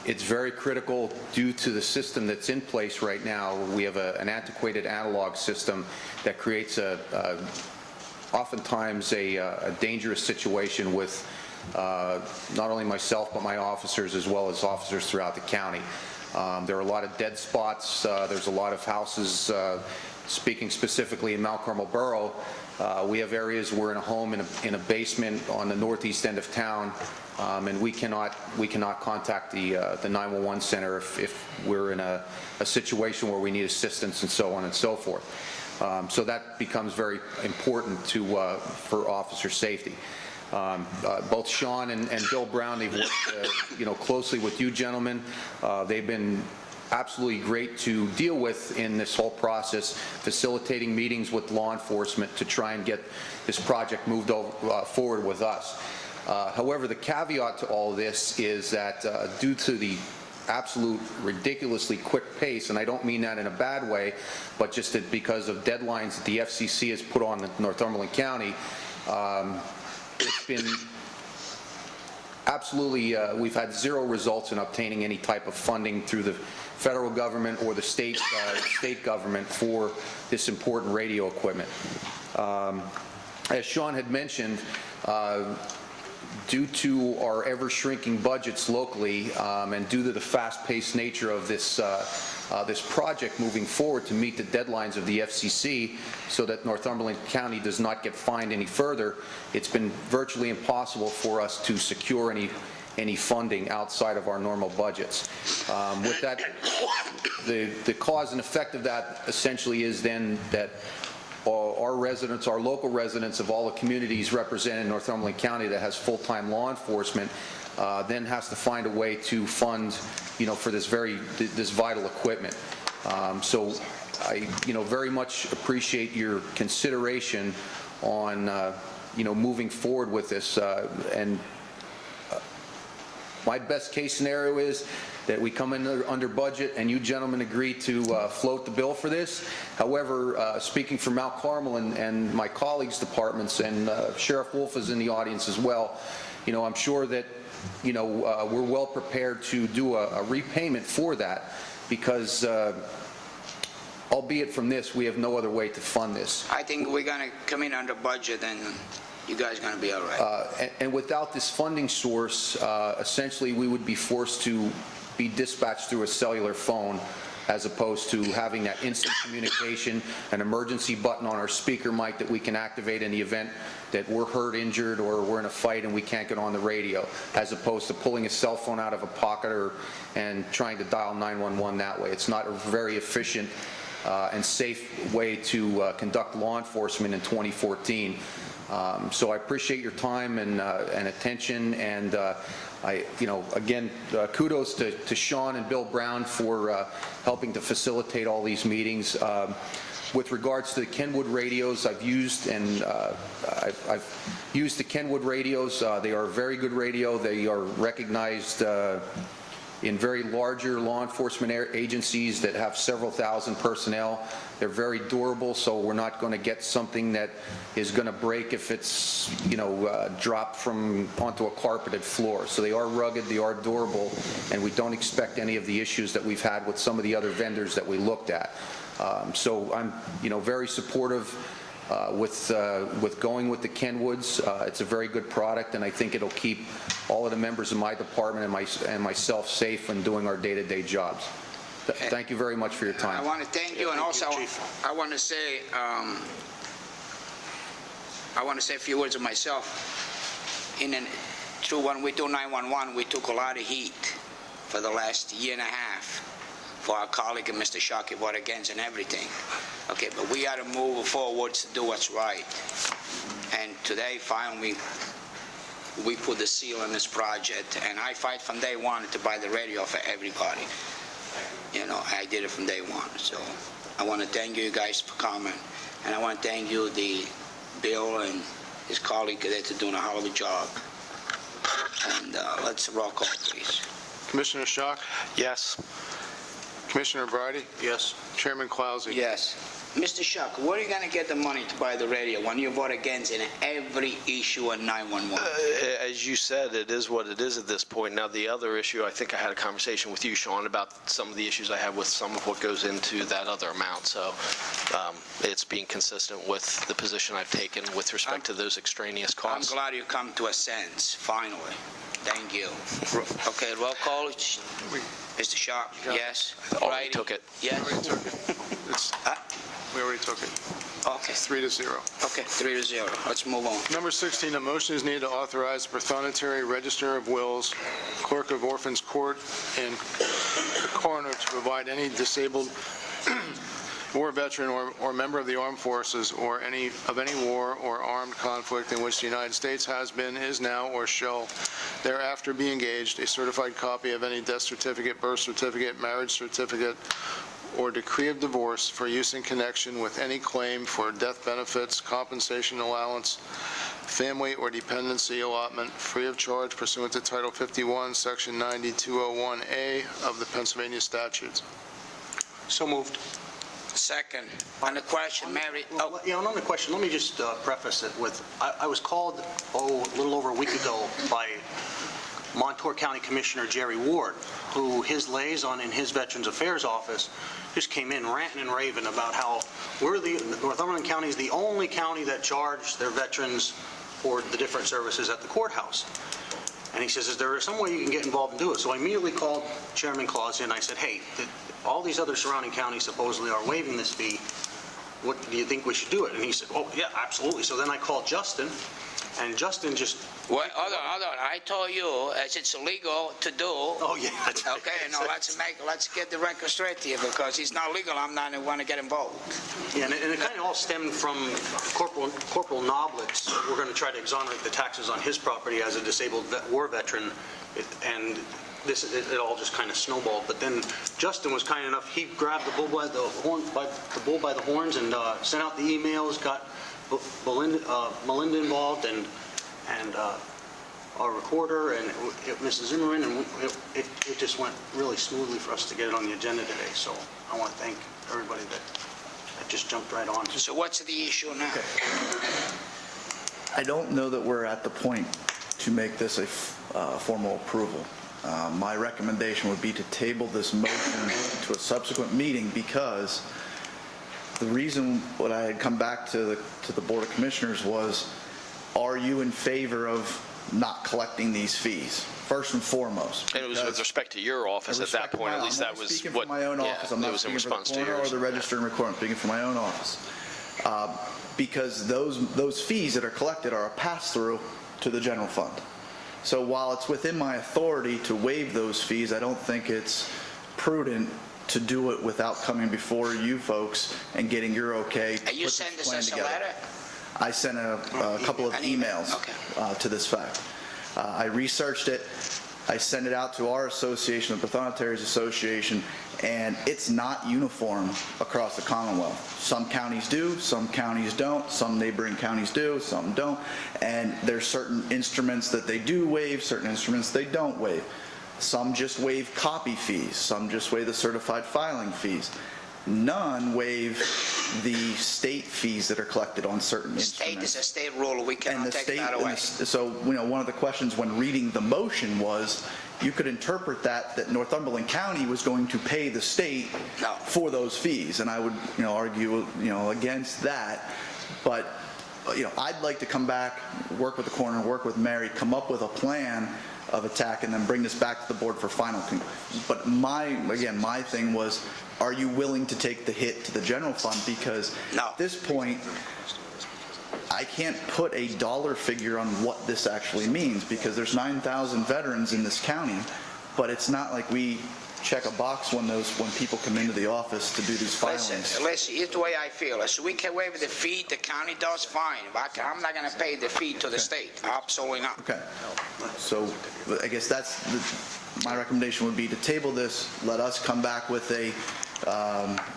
Speaker 13: It's very critical due to the system that's in place right now. We have an antiquated analog system that creates oftentimes a dangerous situation with not only myself but my officers as well as officers throughout the county. There are a lot of dead spots. There's a lot of houses, speaking specifically in Mount Carmel Borough, we have areas we're in a home in a basement on the northeast end of town, and we cannot contact the 911 center if we're in a situation where we need assistance and so on and so forth. So that becomes very important for officer safety. Both Sean and Bill Brown, they've worked closely with you gentlemen. They've been absolutely great to deal with in this whole process, facilitating meetings with law enforcement to try and get this project moved forward with us. However, the caveat to all of this is that due to the absolute ridiculously quick pace, and I don't mean that in a bad way, but just that because of deadlines that the FCC has put on Northumberland County, it's been absolutely, we've had zero results in obtaining any type of funding through the federal government or the state government for this important radio equipment. As Sean had mentioned, due to our ever-shrinking budgets locally and due to the fast-paced nature of this project moving forward to meet the deadlines of the FCC so that Northumberland County does not get fined any further, it's been virtually impossible for us to secure any funding outside of our normal budgets. With that, the cause and effect of that essentially is then that our residents, our local residents of all the communities represented in Northumberland County that has full-time law enforcement then has to find a way to fund, for this vital equipment. So I, very much appreciate your consideration on, moving forward with this. And my best case scenario is that we come in under budget and you gentlemen agree to float the bill for this. However, speaking for Mount Carmel and my colleagues' departments, and Sheriff Wolf is in the audience as well, I'm sure that, we're well prepared to do a repayment for that because, albeit from this, we have no other way to fund this.
Speaker 2: I think we're going to come in under budget and you guys are going to be all right.
Speaker 13: And without this funding source, essentially we would be forced to be dispatched through a cellular phone as opposed to having that instant communication, an emergency button on our speaker mic that we can activate in the event that we're hurt, injured, or we're in a fight and we can't get on the radio, as opposed to pulling a cell phone out of a pocket and trying to dial 911 that way. It's not a very efficient and safe way to conduct law enforcement in 2014. So I appreciate your time and attention, and again, kudos to Sean and Bill Brown for helping to facilitate all these meetings. With regards to the Kenwood radios, I've used the Kenwood radios. They are a very good radio. They are recognized in very larger law enforcement agencies that have several thousand personnel. They're very durable, so we're not going to get something that is going to break if it's, dropped onto a carpeted floor. So they are rugged, they are durable, and we don't expect any of the issues that we've had with some of the other vendors that we looked at. So I'm, very supportive with going with the Kenwoods. It's a very good product, and I think it'll keep all of the members of my department and myself safe in doing our day-to-day jobs. Thank you very much for your time.
Speaker 2: I want to thank you, and also I want to say a few words of myself. Through when we do 911, we took a lot of heat for the last year and a half for our colleague and Mr. Shockey vote against and everything. Okay, but we got to move forward to do what's right. And today, finally, we put the seal on this project, and I fight from day one to buy the radio for everybody. I did it from day one. So I want to thank you guys for coming, and I want to thank you, Bill and his colleague, they're doing a hell of a job. And let's roll call, please.
Speaker 1: Commissioner Schock?
Speaker 4: Yes.
Speaker 1: Commissioner Brady?
Speaker 5: Yes.
Speaker 1: Chairman Clausy?
Speaker 2: Yes. Mr. Shuck, where are you going to get the money to buy the radio when you vote against in every issue on 911?
Speaker 4: As you said, it is what it is at this point. Now, the other issue, I think I had a conversation with you, Sean, about some of the issues I have with some of what goes into that other amount. So it's being consistent with the position I've taken with respect to those extraneous costs.
Speaker 2: I'm glad you come to a sense, finally. Thank you. Okay, roll call. Mr. Sharp, yes.
Speaker 4: Already took it.
Speaker 2: Yes.
Speaker 1: We already took it.
Speaker 2: Okay.
Speaker 1: It's 3-0.
Speaker 2: Okay, 3-0. Let's move on.
Speaker 1: Number 16, a motion is needed to authorize the Prothonotary Register of Wills, Clerk of Orphans Court, and the coroner to provide any disabled war veteran or member of the armed forces or any war or armed conflict in which the United States has been, is now, or shall thereafter be engaged, a certified copy of any death certificate, birth certificate, marriage certificate, or decree of divorce for use in connection with any claim for death benefits, compensation allowance, family or dependency allotment, free of charge pursuant to Title 51, Section 9201A of the Pennsylvania statutes.
Speaker 5: So moved.
Speaker 2: Second. On the question, Mary.
Speaker 5: On the question, let me just preface it with, I was called, a little over a week ago by Montour County Commissioner Jerry Ward, who his liaison in his Veterans Affairs office just came in ranting and raving about how Northumberland County is the only county that charged their veterans for the different services at the courthouse. And he says, is there some way you can get involved and do it? So I immediately called Chairman Clausy and I said, hey, all these other surrounding counties supposedly are waiving this fee. What do you think we should do it? And he said, oh, yeah, absolutely. So then I called Justin, and Justin just...
Speaker 2: Well, hold on. I told you, as it's illegal to do...
Speaker 5: Oh, yeah. That's right.
Speaker 2: Okay, no, let's get the record straight here, because it's not legal. I'm not going to get involved.
Speaker 5: Yeah, and it kind of all stemmed from Corporal Noblitz. We're going to try to exonerate the taxes on his property as a disabled war veteran, and it all just kind of snowballed. But then Justin was kind enough, he grabbed the bull by the horns and sent out the emails, got Melinda involved and our recorder and Mrs. Zimmerman, and it just went really smoothly for us to get it on the agenda today. So I want to thank everybody that just jumped right on.
Speaker 2: So what's the issue now?
Speaker 14: I don't know that we're at the point to make this a formal approval. My recommendation would be to table this motion to a subsequent meeting, because the reason what I had come back to the Board of Commissioners was, are you in favor of not collecting these fees, first and foremost?
Speaker 4: And it was with respect to your office at that point, at least that was
Speaker 14: speaking
Speaker 4: what...
Speaker 14: for my own office. I'm not speaking for the coroner or the register and recorder. I'm speaking for my own office. Because those fees that are collected are a pass-through to the general fund. So while it's within my authority to waive those fees, I don't think it's prudent to do it without coming before you folks and getting your okay to put
Speaker 2: You
Speaker 14: this
Speaker 2: send
Speaker 14: plan
Speaker 2: us a
Speaker 14: together.
Speaker 2: letter?
Speaker 14: I sent a couple of emails to this fact. I researched it. I sent it out to our association, the Pathonetaries Association, and it's not uniform across the Commonwealth. Some counties do, some counties don't, some neighboring counties do, some don't, and there's certain instruments that they do waive, certain instruments they don't waive. Some just waive copy fees, some just waive the certified filing fees. None waive the state fees that are collected on certain
Speaker 2: State
Speaker 14: instruments.
Speaker 2: is a state rule. We cannot take that away.
Speaker 14: So, one of the questions when reading the motion was, you could interpret that Northumberland County was going to pay the state for those fees, and I would, argue, against that. But, I'd like to come back, work with the coroner, work with Mary, come up with a plan of attack, and then bring this back to the board for final. But my thing was, are you willing to take the hit to the general fund? Because at this point, I can't put a dollar figure on what this actually means, because there's 9,000 veterans in this county, but it's not like we check a box when people come into the office to do these filings.
Speaker 2: Listen, here's the way I feel. So we can waive the fee, the county does, fine. But I'm not going to pay the fee to the state. Absolutely not.
Speaker 14: Okay. So I guess my recommendation would be to table this, let us come back with a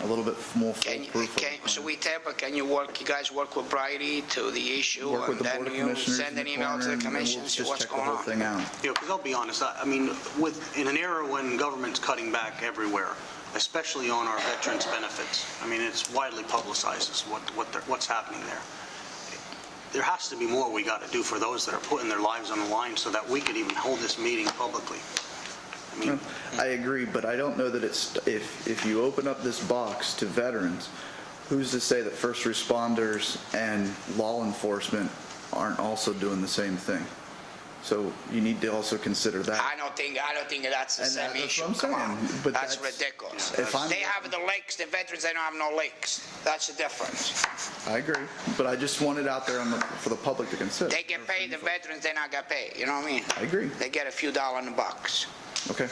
Speaker 14: little bit more full proof.
Speaker 2: So we table, you guys work with Bridie to the issue,
Speaker 14: Work with
Speaker 2: and
Speaker 14: the Board
Speaker 2: then
Speaker 14: of
Speaker 2: you
Speaker 14: Commissioners
Speaker 2: send an
Speaker 14: and the
Speaker 2: email to
Speaker 14: coroner,
Speaker 2: the
Speaker 14: and then
Speaker 2: commission,
Speaker 14: we'll
Speaker 2: see
Speaker 14: just
Speaker 2: what's
Speaker 14: check the
Speaker 2: going
Speaker 14: whole
Speaker 2: on.
Speaker 14: thing out.
Speaker 5: Because I'll be honest, in an era when government's cutting back everywhere, especially on our veterans' benefits, it's widely publicized as what's happening there. There has to be more we got to do for those that are putting their lives on the line so that we could even hold this meeting publicly.
Speaker 14: I agree, but I don't know that if you open up this box to veterans, who's to say that first responders and law enforcement aren't also doing the same thing? So you need to also consider that.
Speaker 2: I don't think that's the same issue.
Speaker 14: That's what I'm saying. But
Speaker 2: that's ridiculous.
Speaker 14: If
Speaker 2: they have the lakes, the veterans, they don't have no lakes. That's the difference.
Speaker 14: I agree, but I just want it out there for the public to consider.
Speaker 2: They get paid, the veterans, they're not get paid. You know what I mean?
Speaker 14: I agree.
Speaker 2: They get a few dollars in the bucks.
Speaker 14: Okay.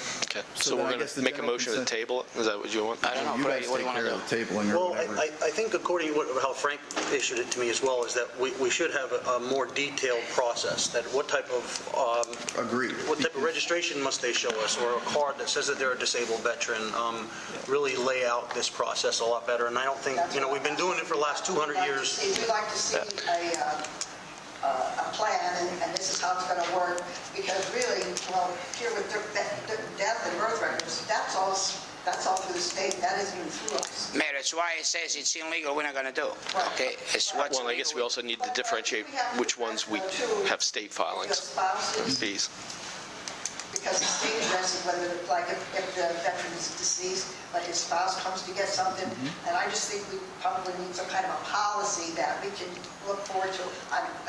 Speaker 4: So we're going to make a motion to table it? Is that what you want?
Speaker 2: I don't know, Brady, what do you want to do?
Speaker 14: Tabling or whatever.
Speaker 5: I think according to how Frank issued it to me as well, is that we should have a more detailed process, that what type of registration must they show us, or a card that says that they're a disabled veteran, really lay out this process a lot better. And I don't think, we've been doing it for the last 200 years.
Speaker 8: If you'd like to see a plan, and this is how it's going to work, because really, here with death and birth records, that's all through the state. That isn't even through us.
Speaker 2: Mayor, that's why it says it's illegal. We're not going to do. Okay, it's what's
Speaker 4: Well, I guess we also need to differentiate which ones we have state filings, fees.
Speaker 8: Because the state addresses whether, like, if the veteran is deceased, but his spouse comes to get something, and I just think we probably need some kind of a policy that we can look forward to.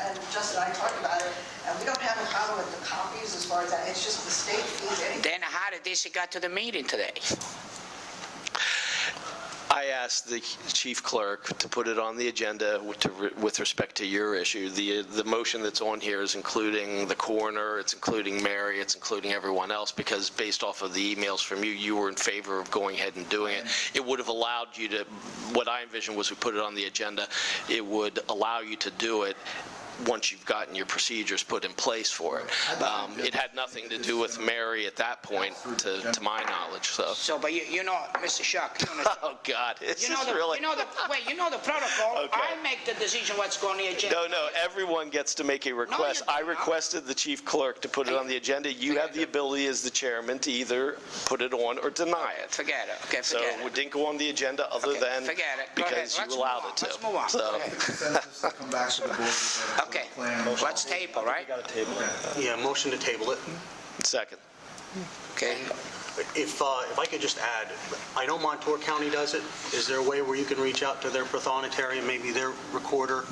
Speaker 8: And Justin and I talked about it, and we don't have a problem with the copies as far as that. It's just the state fees anyway.
Speaker 2: Then how did this got to the meeting today?
Speaker 4: I asked the chief clerk to put it on the agenda with respect to your issue. The motion that's on here is including the coroner, it's including Mary, it's including everyone else, because based off of the emails from you, you were in favor of going ahead and doing it. It would have allowed you to, what I envisioned was we put it on the agenda, it would allow you to do it once you've gotten your procedures put in place for it. It had nothing to do with Mary at that point, to my knowledge. So,
Speaker 2: but you know, Mr. Shuck,
Speaker 4: oh God,
Speaker 2: you know the protocol.
Speaker 4: Okay.
Speaker 2: I make the decision what's going on the agenda.
Speaker 4: No, everyone gets to make a request. I requested the chief clerk to put it on the agenda. You have the ability as the chairman to either put it on or deny it.
Speaker 2: Forget it. Okay,
Speaker 4: so
Speaker 2: forget it.
Speaker 4: it didn't go on the agenda other than
Speaker 2: forget it.
Speaker 4: because you allowed it to.
Speaker 2: Let's move on.
Speaker 4: So.
Speaker 14: Consensus to come back to the board.
Speaker 2: Okay, let's table, right?
Speaker 5: Yeah, motion to table it.
Speaker 4: Second.
Speaker 2: Okay,
Speaker 5: If I could just add, I know Montour County does it. Is there a way where you can reach out to their pathonetary, maybe their recorder,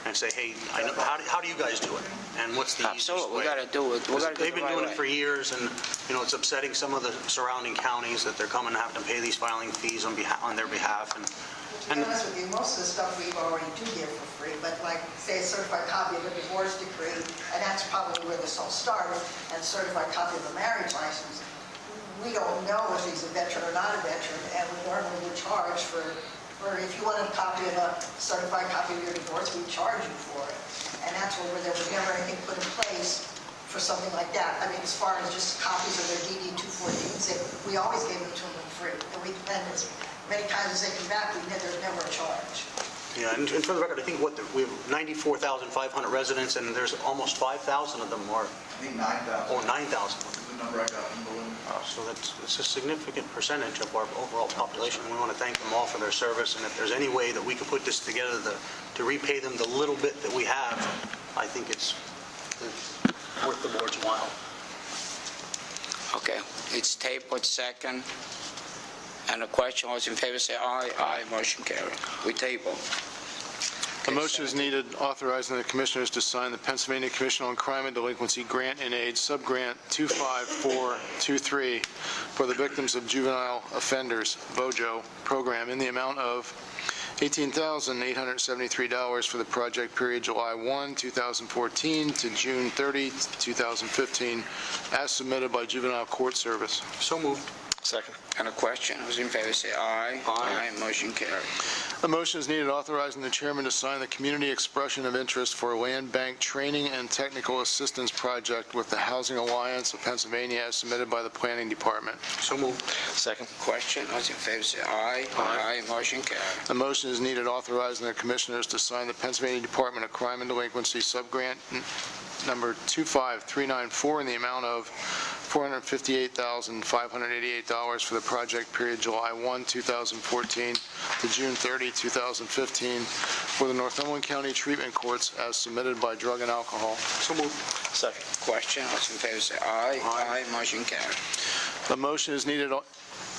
Speaker 5: and say, hey, I know, how do you guys do it? And what's the easiest way?
Speaker 2: absolutely, we got to do it. We got to do it
Speaker 5: They've been
Speaker 2: the right
Speaker 5: doing
Speaker 2: way.
Speaker 5: it for years, and, you know, it's upsetting some of the surrounding counties that they're coming and having to pay these filing fees on their behalf.
Speaker 8: To be honest with you, most of the stuff we already do give for free, but like, say, a certified copy of a divorce decree, and that's probably where this all started, and certified copy of a marriage license, we don't know if he's a veteran or not a veteran, and we normally would charge for if you wanted a copy of a certified copy of your divorce, we'd charge you for it. And that's where there was never anything put in place for something like that. I mean, as far as just copies of their DD-214s, we always gave them to them for free. And as many times as they come back, there's never a charge.
Speaker 5: Yeah, and for the record, I think we have 94,500 residents, and there's almost 5,000 of them are,
Speaker 14: I think 9,000.
Speaker 5: or 9,000.
Speaker 14: The number I got from Balloon.
Speaker 5: So it's a significant percentage of our overall population. We want to thank them all for their service, and if there's any way that we could put this together to repay them the little bit that we have, I think it's worth the board's while.
Speaker 2: Okay, it's tabled second. And the question, all those in favor say aye. Aye, motion carried. We table.
Speaker 1: A motion is needed authorizing the Commissioners to sign the Pennsylvania Commission on Crime and Delinquency Grant in Aid Subgrant 25423 for the Victims of Juvenile Offenders, VOJO, program in the amount of $18,873 for the project period July 1, 2014 to June 30, 2015, as submitted by Juvenile Court Service.
Speaker 5: So moved.
Speaker 4: Second.
Speaker 2: And a question, all those in favor say aye. Aye, motion carried.
Speaker 1: A motion is needed authorizing the chairman to sign the Community Expression of Interest for Land Bank Training and Technical Assistance Project with the Housing Alliance of Pennsylvania as submitted by the Planning Department.
Speaker 5: So moved.
Speaker 4: Second.
Speaker 2: Question, all those in favor say aye. Aye, motion carried.
Speaker 1: A motion is needed authorizing the Commissioners to sign the Pennsylvania Department of Crime and Delinquency Subgrant number 25394 in the amount of $458,588 for the project period July 1, 2014 to June 30, 2015 for the Northumberland County Treatment Courts as submitted by Drug and Alcohol.
Speaker 5: So moved.
Speaker 4: Second.
Speaker 2: Question, all those in favor say aye. Aye, motion carried.
Speaker 1: A motion is needed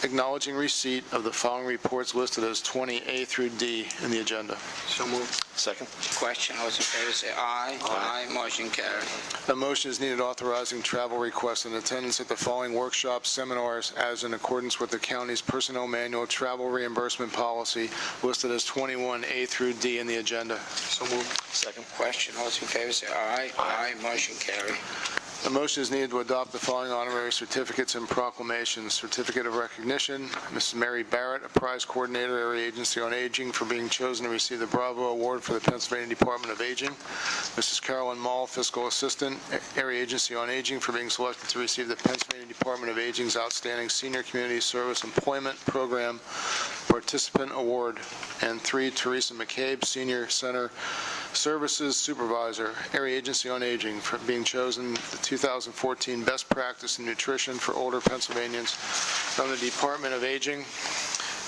Speaker 1: acknowledging receipt of the following reports listed as 20A through D in the agenda.
Speaker 5: So moved.
Speaker 4: Second.
Speaker 2: Question, all those in favor say aye. Aye, motion carried.
Speaker 1: A motion is needed authorizing travel requests and attendance at the following workshops, seminars, as in accordance with the county's personnel manual travel reimbursement policy listed as 21A through D in the agenda.
Speaker 5: So moved.
Speaker 4: Second.
Speaker 2: Question, all those in favor say aye. Aye, motion carried.
Speaker 1: A motion is needed to adopt the following honorary certificates and proclamations. Certificate of recognition, Mrs. Mary Barrett, a prize coordinator, Area Agency on Aging, for being chosen to receive the Bravo Award for the Pennsylvania Department of Aging. Mrs. Carolyn Mall, fiscal assistant, Area Agency on Aging, for being selected to receive the Pennsylvania Department of Aging's Outstanding Senior Community Service Employment Program Participant Award. And 3, Teresa McCabe, Senior Center Services Supervisor, Area Agency on Aging, for being chosen the 2014 Best Practice in Nutrition for Older Pennsylvanians from the Department of Aging.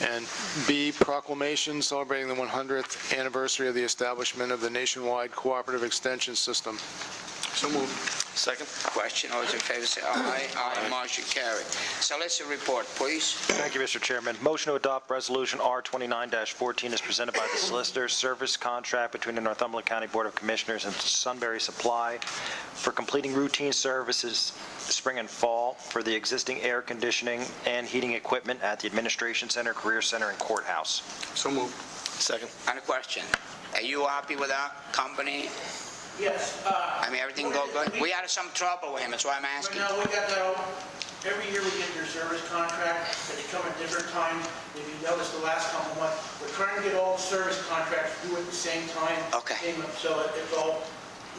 Speaker 1: And B, proclamation celebrating the 100th anniversary of the establishment of the nationwide cooperative extension system.
Speaker 5: So moved.
Speaker 4: Second.
Speaker 2: Question, all those in favor say aye. Aye, motion carried. Solicitor report, please.
Speaker 9: Thank you, Mr. Chairman. Motion to adopt Resolution R29-14 is presented by the Solicitor. Service contract between the Northumberland County Board of Commissioners and Sunbury Supply for completing routine services spring and fall for the existing air conditioning and heating equipment at the Administration Center, Career Center, and Courthouse.
Speaker 5: So moved.
Speaker 4: Second.
Speaker 2: And a question, are you happy with our company?
Speaker 10: Yes.
Speaker 2: I mean, everything go good? We had some trouble with him, that's why I'm asking.
Speaker 10: No, we got that, every year we get your service contract, but they come at different times. If you noticed the last couple months, we're trying to get all the service contracts due at the same time.
Speaker 2: Okay.
Speaker 10: So it's all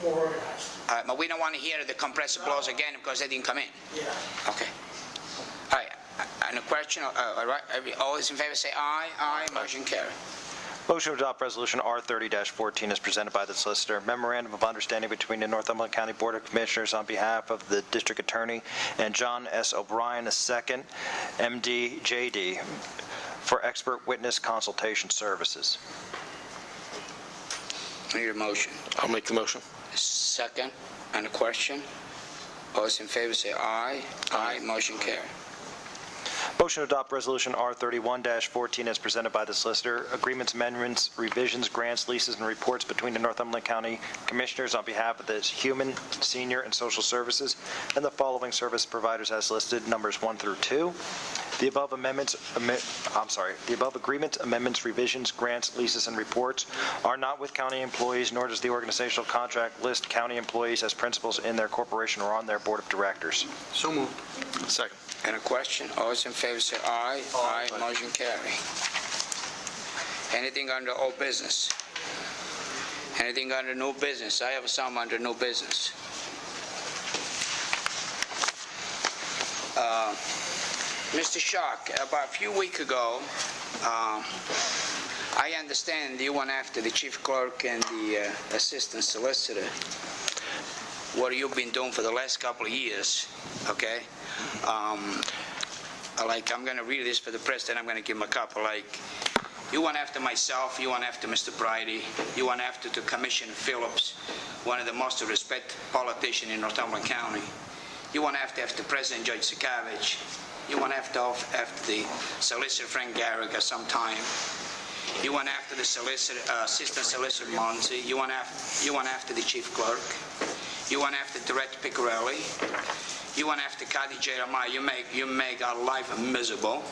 Speaker 10: more organized.
Speaker 2: All right, but we don't want to hear the compressor blows again because they didn't come in.
Speaker 10: Yeah.
Speaker 2: Okay. All right, and a question, all right, all those in favor say aye. Aye, motion carried.
Speaker 9: Motion to adopt Resolution R30-14 is presented by the Solicitor. Memorandum of Understanding between the Northumberland County Board of Commissioners on behalf of the District Attorney and John S. O'Brien II, MD, JD, for expert witness consultation services.
Speaker 2: I need a motion.
Speaker 4: I'll make the motion.
Speaker 2: Second, on the question. All those in favor say aye. Aye. Motion carried.
Speaker 15: Motion to adopt Resolution R31-14 as presented by the solicitor. Agreements, amendments, revisions, grants, leases, and reports between the Northumberland County Commissioners on behalf of the Human, Senior, and Social Services and the following service providers as listed, numbers 1 through 2. The above amendments, the above agreements, amendments, revisions, grants, leases, and reports are not with county employees, nor does the organizational contract list county employees as principals in their corporation or on their board of directors.
Speaker 5: So moved.
Speaker 4: Second.
Speaker 2: And a question? All those in favor say aye. Aye. Motion carried. Anything under old business? Anything under new business? I have some under new business. Mr. Shark, about a few weeks ago, I understand you went after the chief clerk and the assistant solicitor. What you've been doing for the last couple of years, okay? I'm going to read this for the press, then I'm going to give him a couple. You went after myself, you went after Mr. Bridey, you went after the Commissioner Phillips, one of the most respected politicians in Northumberland County. You went after President Judge Sakavich. You went after the solicitor Frank Garriga sometime. You went after the assistant solicitor Monzi. You went after the chief clerk. You went after Director Piccarelli. You went after Kathy Jeremiah. You make our life miserable.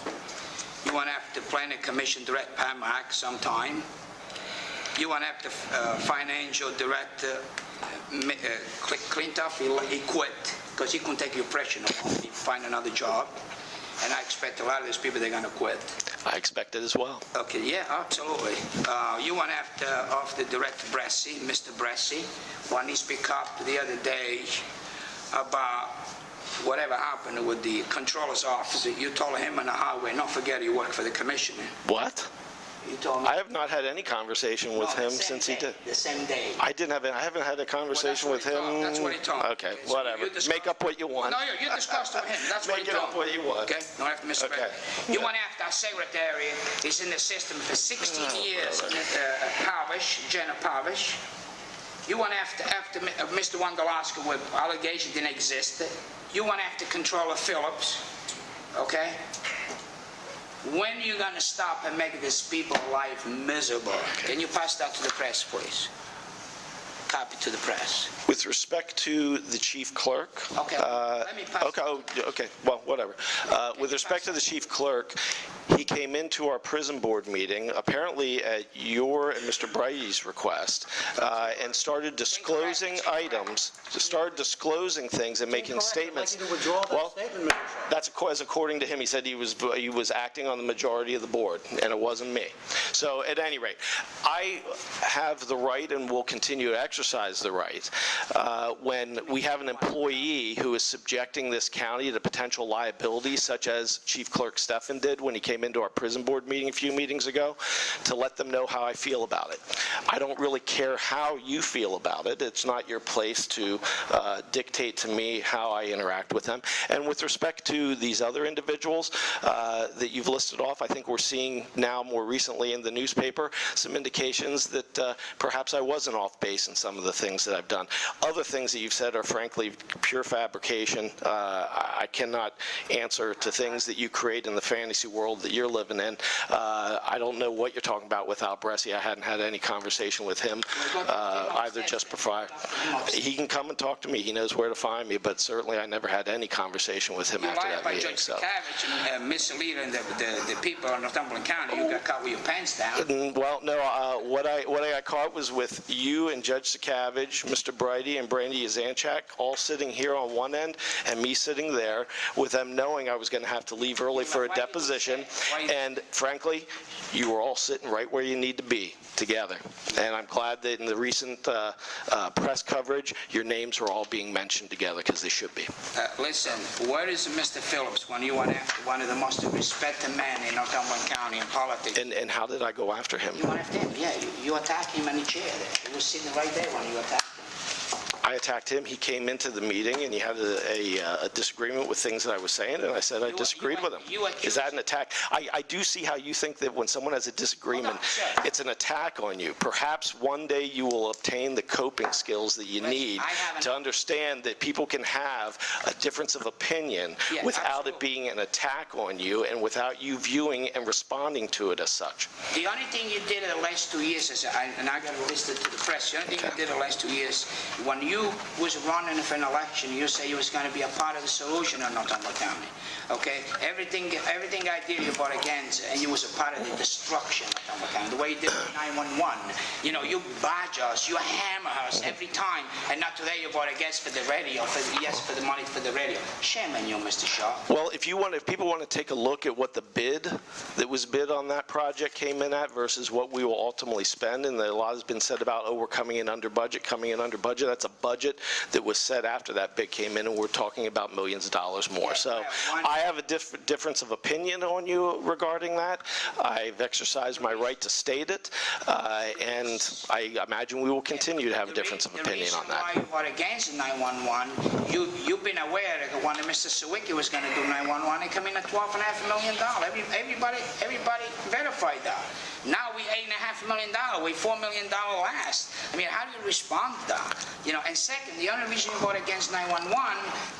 Speaker 2: You went after Planning Commission Director Pam Mack sometime. You went after Financial Director Clintoff. He quit because he couldn't take your pressure no more. He find another job. And I expect a lot of these people, they're going to quit.
Speaker 4: I expect it as well.
Speaker 2: Okay, yeah, absolutely. You went after Director Bresci, Mr. Bresci, when he spoke up the other day about whatever happened with the controller's office. You told him on the highway, don't forget you work for the commissioner.
Speaker 4: What?
Speaker 2: You told me.
Speaker 4: I have not had any conversation with him since he did.
Speaker 2: The same day.
Speaker 4: I haven't had a conversation with him.
Speaker 2: That's what he told me.
Speaker 4: Okay, whatever. Make up what you want.
Speaker 2: No, you discussed with him. That's what he told me.
Speaker 4: Make it up what you want.
Speaker 2: Okay? Don't have to miss
Speaker 4: Okay.
Speaker 2: You went after our secretary. He's in the system for 16 years. Pavish, Jenna Pavish. You went after Mr. Wondolaska with allegations didn't exist. You went after Controller Phillips. Okay? When are you going to stop and make these people's life miserable? Can you pass that to the press, please? Copy to the press.
Speaker 4: With respect to the chief clerk.
Speaker 2: Okay, let me pass.
Speaker 4: Okay, well, whatever. With respect to the chief clerk, he came into our prison board meeting, apparently at your and Mr. Bridey's request, and started disclosing items, started disclosing things and making statements. Well, that's according to him. He said he was acting on the majority of the board, and it wasn't me. So at any rate, I have the right and will continue to exercise the right when we have an employee who is subjecting this county to potential liability, such as Chief Clerk Stephan did when he came into our prison board meeting a few meetings ago, to let them know how I feel about it. I don't really care how you feel about it. It's not your place to dictate to me how I interact with them. And with respect to these other individuals that you've listed off, I think we're seeing now more recently in the newspaper some indications that perhaps I wasn't off base in some of the things that I've done. Other things that you've said are frankly pure fabrication. I cannot answer to things that you create in the fantasy world that you're living in. I don't know what you're talking about with Al Bresci. I hadn't had any conversation with him, either just prior. He can come and talk to me. He knows where to find me, but certainly I never had any conversation with him after that meeting. So.
Speaker 2: Misleading the people in Northumberland County, you got caught with your pants down.
Speaker 4: Well, no, what I got caught was with you and Judge Sakavich, Mr. Bridey and Brandy Yazanchak all sitting here on one end and me sitting there with them knowing I was going to have to leave early for a deposition. And frankly, you were all sitting right where you need to be together. And I'm glad that in the recent press coverage, your names were all being mentioned together because they should be.
Speaker 2: Listen, where is Mr. Phillips when you went after one of the most respected men in Northumberland County in politics?
Speaker 4: And how did I go after him?
Speaker 2: You went after him, yeah. You attacked him in the chair there. He was sitting right there when you attacked him.
Speaker 4: I attacked him. He came into the meeting and he had a disagreement with things that I was saying, and I said I disagreed with him. Is that an attack? I do see how you think that when someone has a disagreement, it's an attack on you. Perhaps one day you will obtain the coping skills that you need to understand that people can have a difference of opinion without it being an attack on you and without you viewing and responding to it as such.
Speaker 2: The only thing you did in the last 2 years, and I got to list it to the press, the only thing you did in the last 2 years, when you was running for an election, you say you was going to be a part of the solution in Northumberland County. Okay? Everything I did, you fought against, and you was a part of the destruction of Northumberland County. The way you did with 911, you know, you badge us, you hammer us every time, and not today you fought against for the radio, for the money for the radio. Shame on you, Mr. Shaw.
Speaker 4: Well, if people want to take a look at what the bid that was bid on that project came in at versus what we will ultimately spend, and a lot has been said about, oh, we're coming in under budget. That's a budget that was set after that bid came in, and we're talking about millions of dollars more. So I have a difference of opinion on you regarding that. I've exercised my right to state it, and I imagine we will continue to have a difference of opinion on that.
Speaker 2: The reason why you fought against 911, you've been aware that when Mr. Sawicki was going to do 911, it came in at $12.5 million. Everybody verified that. Now we $8.5 million. We $4 million last. I mean, how do you respond to that? You know, and second, the only reason you fought against 911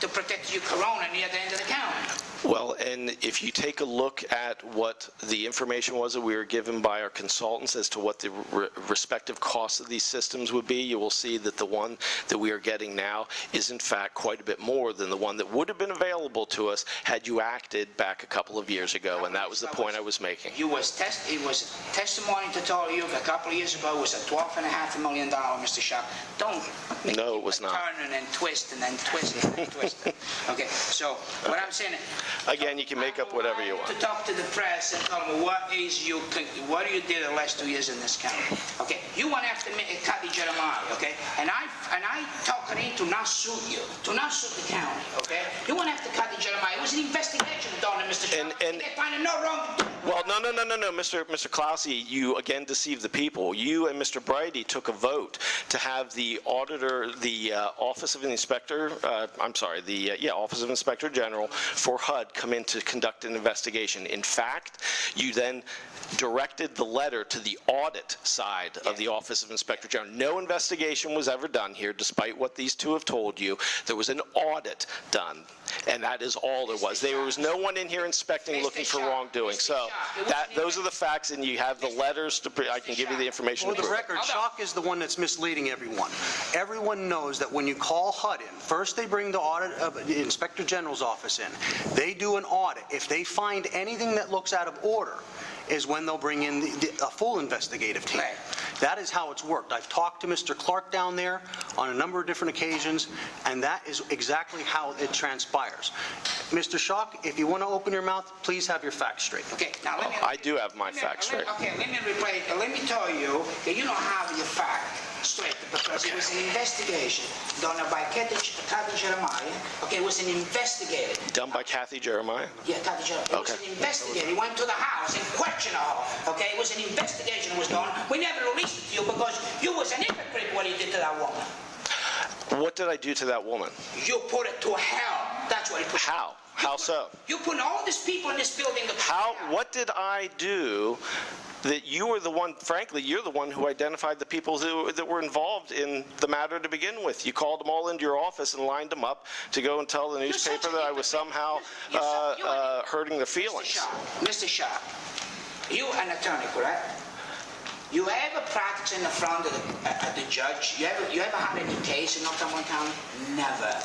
Speaker 2: to protect your corona near the end of the county.
Speaker 4: Well, and if you take a look at what the information was that we were given by our consultants as to what the respective costs of these systems would be, you will see that the one that we are getting now is in fact quite a bit more than the one that would have been available to us had you acted back a couple of years ago, and that was the point I was making.
Speaker 2: It was testimony to tell you a couple of years ago was a $12.5 million, Mr. Shaw.
Speaker 4: No, it was not.
Speaker 2: Turn and twist and then twist and then twist. Okay, so what I'm saying.
Speaker 4: Again, you can make up whatever you want.
Speaker 2: To talk to the press and tell them what you did the last 2 years in this county. Okay, you went after me, Kathy Jeremiah. Okay, and I talked her into not sue you, to not sue the county. Okay, you went after Kathy Jeremiah. It was an investigation done, Mr. Shaw. And they find no wrong.
Speaker 4: Well, no, Mr. Clausy, you again deceived the people. You and Mr. Brady took a vote to have the auditor, the Office of Inspector, Office of Inspector General for HUD come in to conduct an investigation. In fact, you then directed the letter to the audit side of the Office of Inspector General. No investigation was ever done here, despite what these two have told you. There was an audit done, and that is all there was. There was no one in here inspecting, looking for wrongdoing. So those are the facts, and you have the letters. I can give you the information.
Speaker 5: For the record, Shock is the one that's misleading everyone. Everyone knows that when you call HUD in, first they bring the audit of the Inspector General's office in. They do an audit. If they find anything that looks out of order, is when they'll bring in a full investigative team. Right. That is how it's worked. I've talked to Mr. Clark down there on a number of different occasions, and that is exactly how it transpires. Mr. Schock, if you want to open your mouth, please have your facts straight.
Speaker 2: Okay, now let me...
Speaker 4: I do have my facts straight.
Speaker 2: Okay, let me tell you that you don't have your fact straight, because it was an investigation done by Kathy Jeremiah. Okay, it was an investigator.
Speaker 4: Done by Kathy Jeremiah?
Speaker 2: Yeah, Kathy Jeremiah. It was an investigator. He went to the house and questioned her. Okay, it was an investigation was done. We never released it to you because you was an hypocrite what you did to that woman.
Speaker 4: What did I do to that woman?
Speaker 2: You put it to hell. That's what he put.
Speaker 4: How? How so?
Speaker 2: You put all these people in this building.
Speaker 4: What did I do that you were the one, frankly, you're the one who identified the people that were involved in the matter to begin with. You called them all into your office and lined them up to go and tell the newspaper that I was somehow hurting their feelings.
Speaker 2: Mr. Shaw, you an attorney, correct? You ever practice in the front of the judge? You ever had any case in Northumberland County? Never.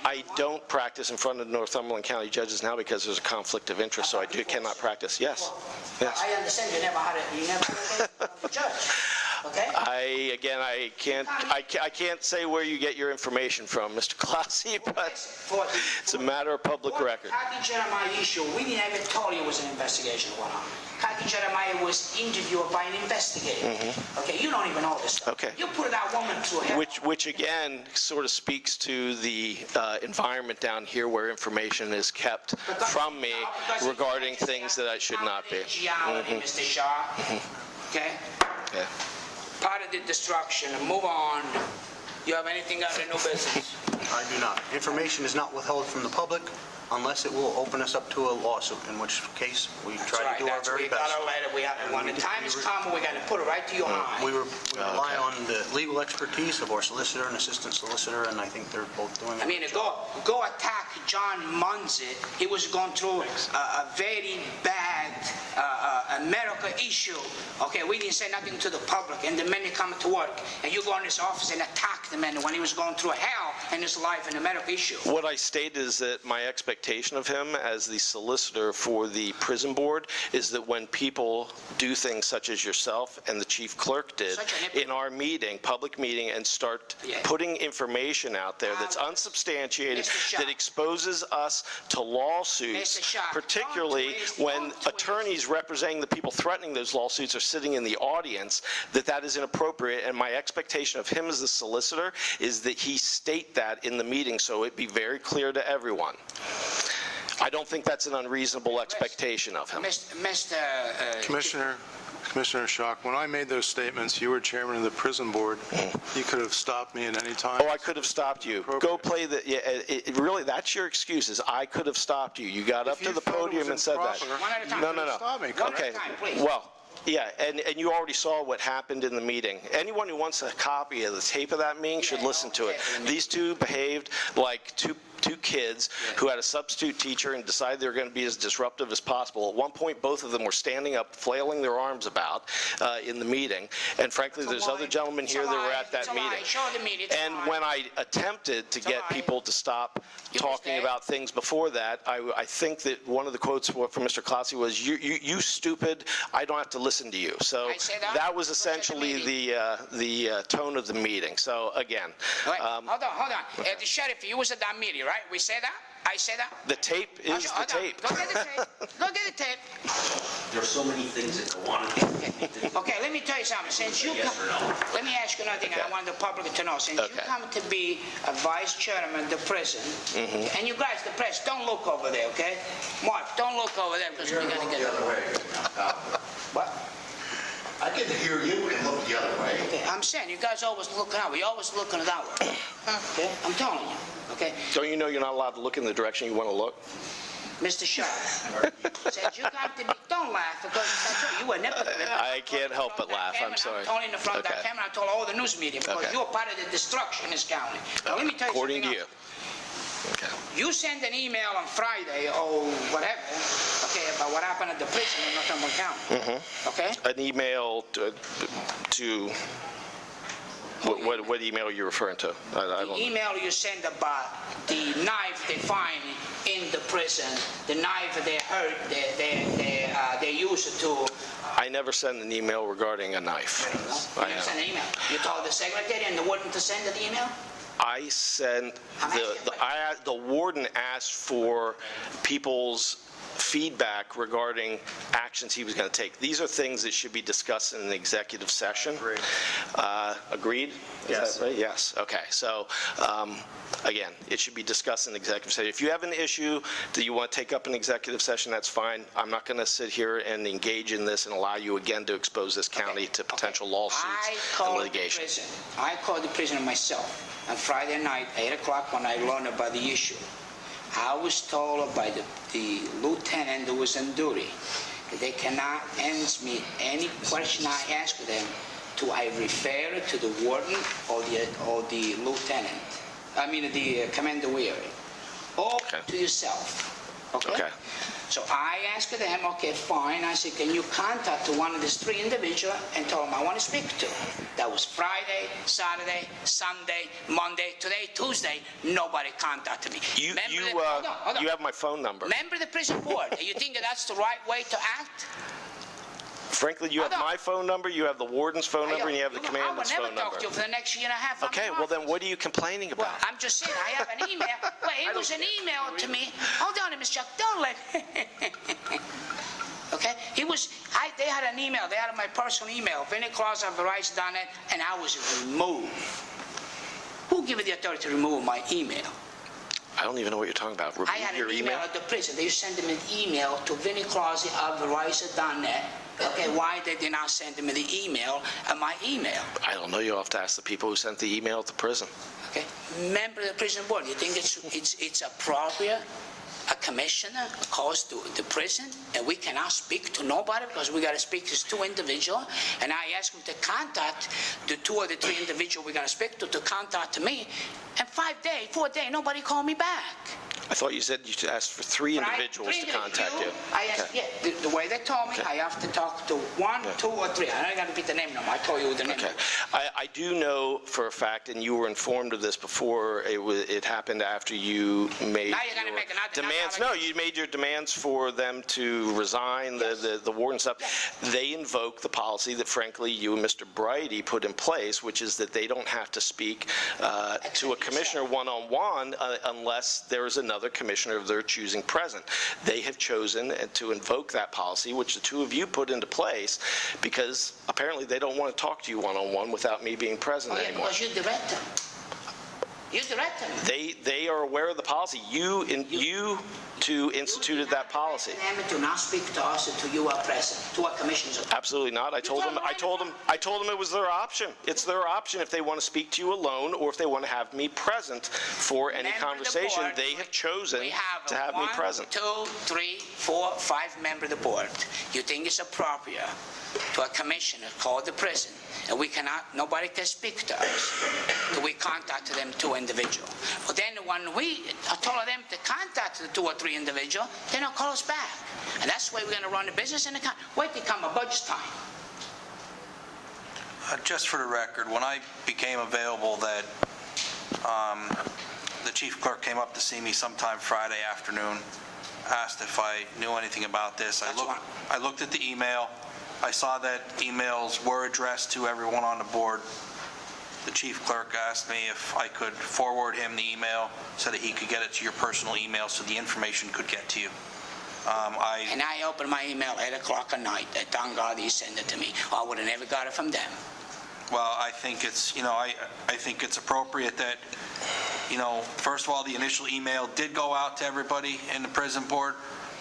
Speaker 4: I don't practice in front of Northumberland County judges now because there's a conflict of interest, so I cannot practice. Yes. Yes.
Speaker 2: I understand you never had a case with the judge. Okay.
Speaker 4: I can't say where you get your information from, Mr. Clausy, but it's a matter of public record.
Speaker 2: Kathy Jeremiah issue, we didn't ever tell you it was an investigation going on. Kathy Jeremiah was interviewed by an investigator. Okay, you don't even know this stuff.
Speaker 4: Okay.
Speaker 2: You put that woman through hell.
Speaker 4: Which again sort of speaks to the environment down here where information is kept from me regarding things that I should not be.
Speaker 2: Mr. Shaw. Okay.
Speaker 4: Yeah.
Speaker 2: Part of the destruction, and move on. You have anything under new business?
Speaker 5: I do not. Information is not withheld from the public unless it will open us up to a lawsuit, in which case we try to do our very
Speaker 2: We
Speaker 5: best.
Speaker 2: got a letter, when the time is come, we're gonna put it right to your eye.
Speaker 5: We rely on the legal expertise of our solicitor and assistant solicitor, and I think they're both doing a
Speaker 2: I mean,
Speaker 5: good job.
Speaker 2: go attack John Munzer. He was going through a very bad medical issue. Okay, we didn't say nothing to the public, and the men come to work, and you go in his office and attack the man when he was going through hell in his life in a medical issue.
Speaker 4: What I stated is that my expectation of him as the solicitor for the prison board is that when people do things such as yourself and the chief clerk did in our meeting, public meeting, and start putting information out there that's unsubstantiated, that exposes us to lawsuits, particularly when attorneys representing the people threatening those lawsuits are sitting in the audience, that is inappropriate. And my expectation of him as the solicitor is that he state that in the meeting so it be very clear to everyone. I don't think that's an unreasonable expectation of him.
Speaker 1: Commissioner Schock, when I made those statements, you were chairman of the prison board. You could have stopped me at any time.
Speaker 4: Oh, I could have stopped you. Go play the, really, that's your excuses. I could have stopped you. You got up to the podium and said that. No. Okay, well, yeah, and you already saw what happened in the meeting. Anyone who wants a copy of the tape of that meeting should listen to it. These two behaved like two kids who had a substitute teacher and decided they were going to be as disruptive as possible. At one point, both of them were standing up, flailing their arms about in the meeting. And frankly, there's other gentlemen here that were at that meeting. And when I attempted to get people to stop talking about things before that, I think that one of the quotes from Mr. Classi was, you stupid, I don't have to listen to you. So that was essentially the tone of the meeting. So again.
Speaker 2: Hold on. The sheriff, you was at that meeting, right? We say that? I say that?
Speaker 4: The tape is the tape.
Speaker 2: Go get the tape. Go get the tape.
Speaker 3: There's so many things that go on.
Speaker 2: Okay, let me tell you something. Since you come, let me ask you another thing. I want the public to know. Since you come to be a vice chairman of the prison, and you guys, the press, don't look over there, okay? Mark, don't look over there because we're going to get
Speaker 3: the other way.
Speaker 2: What?
Speaker 3: I can hear you and look the other way.
Speaker 2: Okay, I'm saying you guys always looking out. We always looking that way. Okay, I'm telling you. Okay.
Speaker 4: Don't you know you're not allowed to look in the direction you want to look?
Speaker 2: Mr. Shaw, since you got to be, don't laugh because that's what you were never.
Speaker 4: I can't help but laugh. I'm sorry.
Speaker 2: I'm telling in the front of that camera. I told all the news media because you're part of the destruction in this county. Now let me tell you
Speaker 4: According
Speaker 2: something
Speaker 4: to you. Okay.
Speaker 2: You sent an email on Friday or whatever, okay, about what happened at the prison in Northumberland County. Okay?
Speaker 4: An email to what email are you referring to? I don't know.
Speaker 2: The email you sent about the knife they find in the prison, the knife they hurt, they used to.
Speaker 4: I never send an email regarding a knife.
Speaker 2: You never sent an email. You told the secretary and the warden to send the email?
Speaker 4: I sent the warden asked for people's feedback regarding actions he was going to take. These are things that should be discussed in an executive session. Agreed?
Speaker 5: Yes.
Speaker 4: Is that right? Yes. Okay. So, again, it should be discussed in executive session. If you have an issue that you want to take up in executive session, that's fine. I'm not going to sit here and engage in this and allow you again to expose this county to potential lawsuits and litigation.
Speaker 2: I called the prison myself on Friday night, 8 o'clock, when I learned about the issue. I was told by the lieutenant who was on duty that they cannot answer me any question I ask them to I refer it to the warden or the lieutenant. I mean the commander Weary. Or to yourself. Okay? So I asked them, okay, fine. I said, can you contact one of these three individuals and tell them I want to speak to? That was Friday, Saturday, Sunday, Monday, today, Tuesday. Nobody contacted me.
Speaker 4: You have my phone number.
Speaker 2: Remember the prison board. You think that's the right way to act?
Speaker 4: Frankly, you have my phone number, you have the warden's phone number, and you have the commandant's phone number.
Speaker 2: I will never talk to you for the next year and a half.
Speaker 4: Okay, well then what are you complaining about?
Speaker 2: Well, I'm just saying, I have an email. Well, it was an email to me. Hold on, Mr. Chuck, don't let... Okay? They had an email. They had my personal email, vinnyclaus@verizon.net, and I was removed. Who gave you the authority to remove my email?
Speaker 4: I don't even know what you're talking about.
Speaker 2: I had an email at the prison. They sent them an email to vinnyclaus@verizon.net, Okay, why they did not send me the email and my email?
Speaker 4: I don't know. You'll have to ask the people who sent the email at the prison.
Speaker 2: Okay, member of the prison board, you think it's appropriate a commissioner calls to the prison and we cannot speak to nobody because we got to speak to two individuals, and I ask them to contact the 2 or the 3 individuals we're going to speak to contact me, and 4 days, nobody called me back.
Speaker 4: I thought you said you asked for 3 individuals to contact you.
Speaker 2: I asked,
Speaker 4: Okay.
Speaker 2: yeah, the way they told me,
Speaker 4: Okay.
Speaker 2: I have to talk to 1, 2, or 3. I'm not going to repeat the name no more. I told you the name.
Speaker 4: Okay. I do know for a fact, and you were informed of this before it happened after you made
Speaker 2: Now you're going to
Speaker 4: your
Speaker 2: make another
Speaker 4: demands. No, you made your demands for them to resign, the warden stuff. Yes. They invoke the policy that, frankly, you and Mr. Brighty put in place, which is that they don't have to speak to a commissioner one-on-one unless there is another commissioner of their choosing present. They have chosen to invoke that policy, which the 2 of you put into place, because apparently they don't want to talk to you one-on-one without me being present anymore.
Speaker 2: Because you direct them. You direct them.
Speaker 4: They are aware of the policy. You two instituted that policy.
Speaker 2: Them do not speak to us until you are present, to our commissioners.
Speaker 4: Absolutely not. I told them it was their option. It's their option if they want to speak to you alone or if they want to have me present for any conversation. They have chosen to have me present.
Speaker 2: 1, 2, 3, 4, 5 members of the board. You think it's appropriate to a commissioner call the prison and nobody can speak to us till we contact them 2 individuals. But then when I told them to contact the 2 or 3 individuals, they don't call us back. And that's the way we're going to run the business in the county. Wait till come a budget time.
Speaker 11: Just for the record, when I became available, that the chief clerk came up to see me sometime Friday afternoon, asked if I knew anything about this. I looked at the email. I saw that emails were addressed to everyone on the board. The chief clerk asked me if I could forward him the email so that he could get it to your personal email so the information could get to you.
Speaker 2: And I opened my email at 8 o'clock at night. Thank God he sent it to me. I would have never got it from them.
Speaker 11: Well, I think it's, I think it's appropriate that, first of all, the initial email did go out to everybody in the prison board,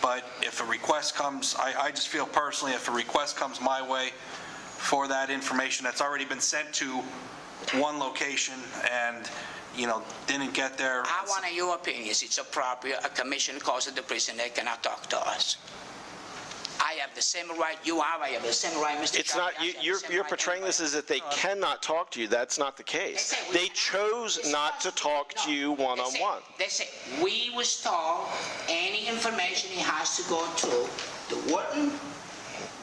Speaker 11: but if a request comes, I just feel personally, if a request comes my way for that information that's already been sent to one location and, didn't get there.
Speaker 2: I want your opinions. It's appropriate. A commissioner calls at the prison, they cannot talk to us. I have the same right you have. I have the same right, Mr.
Speaker 4: It's not, you're portraying this as that they cannot talk to you. That's not the case. They chose not to talk to you one-on-one.
Speaker 2: They say, we was told any information he has to go to the warden,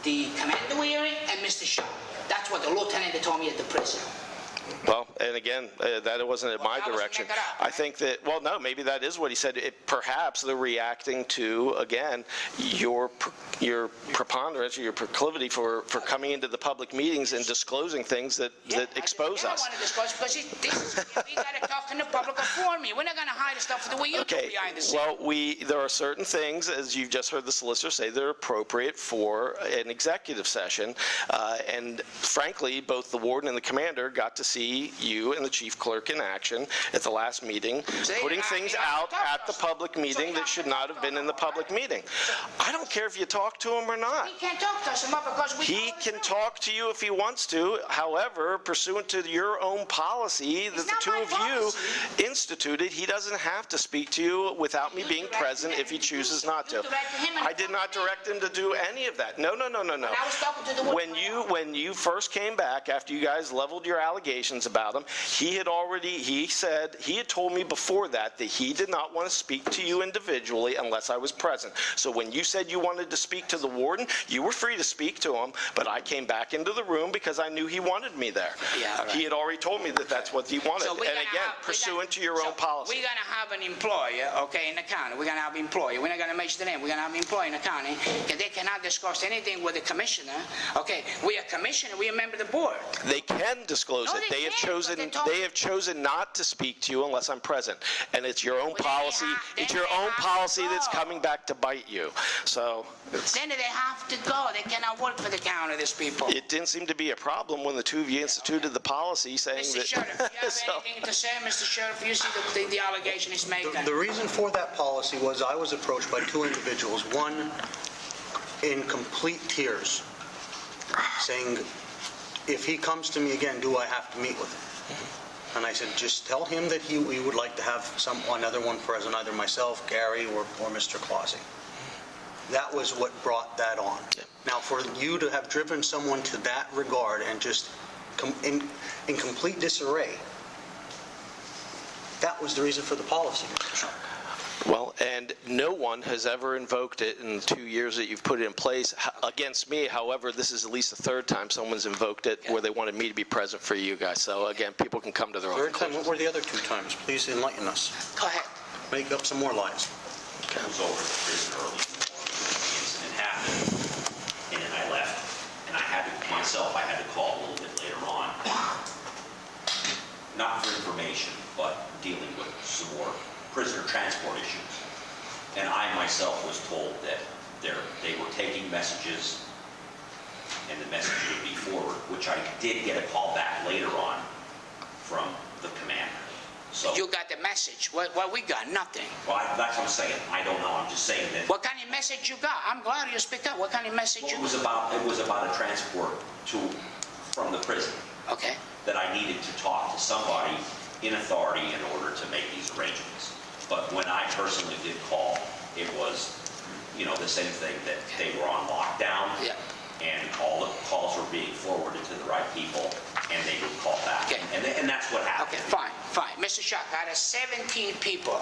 Speaker 2: the commander weary, and Mr. Shaw. That's what the lieutenant told me at the prison.
Speaker 4: Well, and again, that wasn't in my direction. I think that, well, no, maybe that is what he said. Perhaps they're reacting to, again, your preponderance or your proclivity for coming into the public meetings and disclosing things that expose us.
Speaker 2: I want to disclose because we got to talk in the public before me. We're not going to hide the stuff the way you do behind the scenes.
Speaker 4: Well, there are certain things, as you've just heard the solicitor say, that are appropriate for an executive session. And frankly, both the warden and the commander got to see you and the chief clerk in action at the last meeting, putting things out at the public meeting that should not have been in the public meeting. I don't care if you talk to him or not.
Speaker 2: He can't talk to us because
Speaker 4: he can talk to you if he wants to. However, pursuant to your own policy that the 2 of you instituted, he doesn't have to speak to you without me being present if he chooses not to. I did not direct him to do any of that. No. When you first came back after you guys leveled your allegations about him, he had told me before that he did not want to speak to you individually unless I was present. So when you said you wanted to speak to the warden, you were free to speak to him, but I came back into the room because I knew he wanted me there.
Speaker 2: Yeah, right.
Speaker 4: He had already told me that that's what he wanted.
Speaker 2: So
Speaker 4: and again, pursuant to your own policy.
Speaker 2: We're going to have an employer, in the county. We're going to have an employer. We're not going to mention the name. We're going to have an employee in the county. Because they cannot discuss anything with the commissioner. We are commissioner. We are a member of the board.
Speaker 4: They can disclose it. They have chosen not to speak to you unless I'm present. And it's your own policy. It's your own policy that's coming back to bite you. So
Speaker 2: then they have to go. They cannot work for the county, these people.
Speaker 4: It didn't seem to be a problem when the 2 of you instituted the policy saying
Speaker 2: Mr.
Speaker 4: that...
Speaker 2: Sheriff, you have anything to say, Mr. Sheriff? You see the allegation he's making.
Speaker 5: The reason for that policy was I was approached by 2 individuals, one in complete tears, saying, if he comes to me again, do I have to meet with him? And I said, just tell him that we would like to have another one present, either myself, Gary, or Mr. Clausy. That was what brought that on. Now, for you to have driven someone to that regard and just in complete disarray, that was the reason for the policy, Mr. Shaw.
Speaker 4: Well, and no one has ever invoked it in the 2 years that you've put it in place against me. However, this is at least the third time someone's invoked it where they wanted me to be present for you guys. So again, people can come to their own
Speaker 5: Third time,
Speaker 4: conclusions.
Speaker 5: what were the other 2 times? Please enlighten us.
Speaker 2: Go ahead.
Speaker 5: Make up some more lies.
Speaker 3: I was over at the prison early in the morning when the incident happened, and then I left. And I had to call a little bit later on, not for information, but dealing with some more prisoner transport issues. And I myself was told that they were taking messages, and the message would be forward, which I did get a call back later on from the commander. So
Speaker 2: You got the message. Well, we got nothing.
Speaker 3: Well, that's what I'm saying. I don't know. I'm just saying that.
Speaker 2: What kind of message you got? I'm glad you speak up. What kind of message
Speaker 3: Well,
Speaker 2: you
Speaker 3: it was about a transport from the prison.
Speaker 2: Okay.
Speaker 3: That I needed to talk to somebody in authority in order to make these arrangements. But when I personally did call, it was, the same thing, that they were on lockdown.
Speaker 2: Yeah.
Speaker 3: And all the calls were being forwarded to the right people, and they would call back.
Speaker 2: Okay.
Speaker 3: And that's what happened.
Speaker 2: Okay, fine. Mr. Shock, out of 17 people,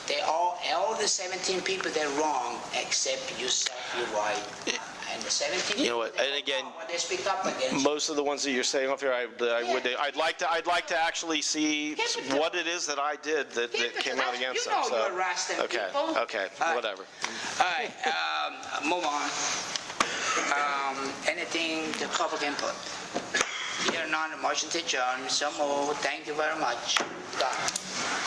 Speaker 2: they all the 17 people, they're wrong, except yourself, you're right. And the 17
Speaker 4: You know what, and again,
Speaker 2: when they speak up against
Speaker 4: most of the ones that you're saying off here, I'd like to actually see what it is that I did that came out against them.
Speaker 2: You know you're harassing people.
Speaker 4: Okay, whatever.
Speaker 2: All right, move on. Anything to public input? Here none, motion to adjourn. So moved. Thank you very much. Done.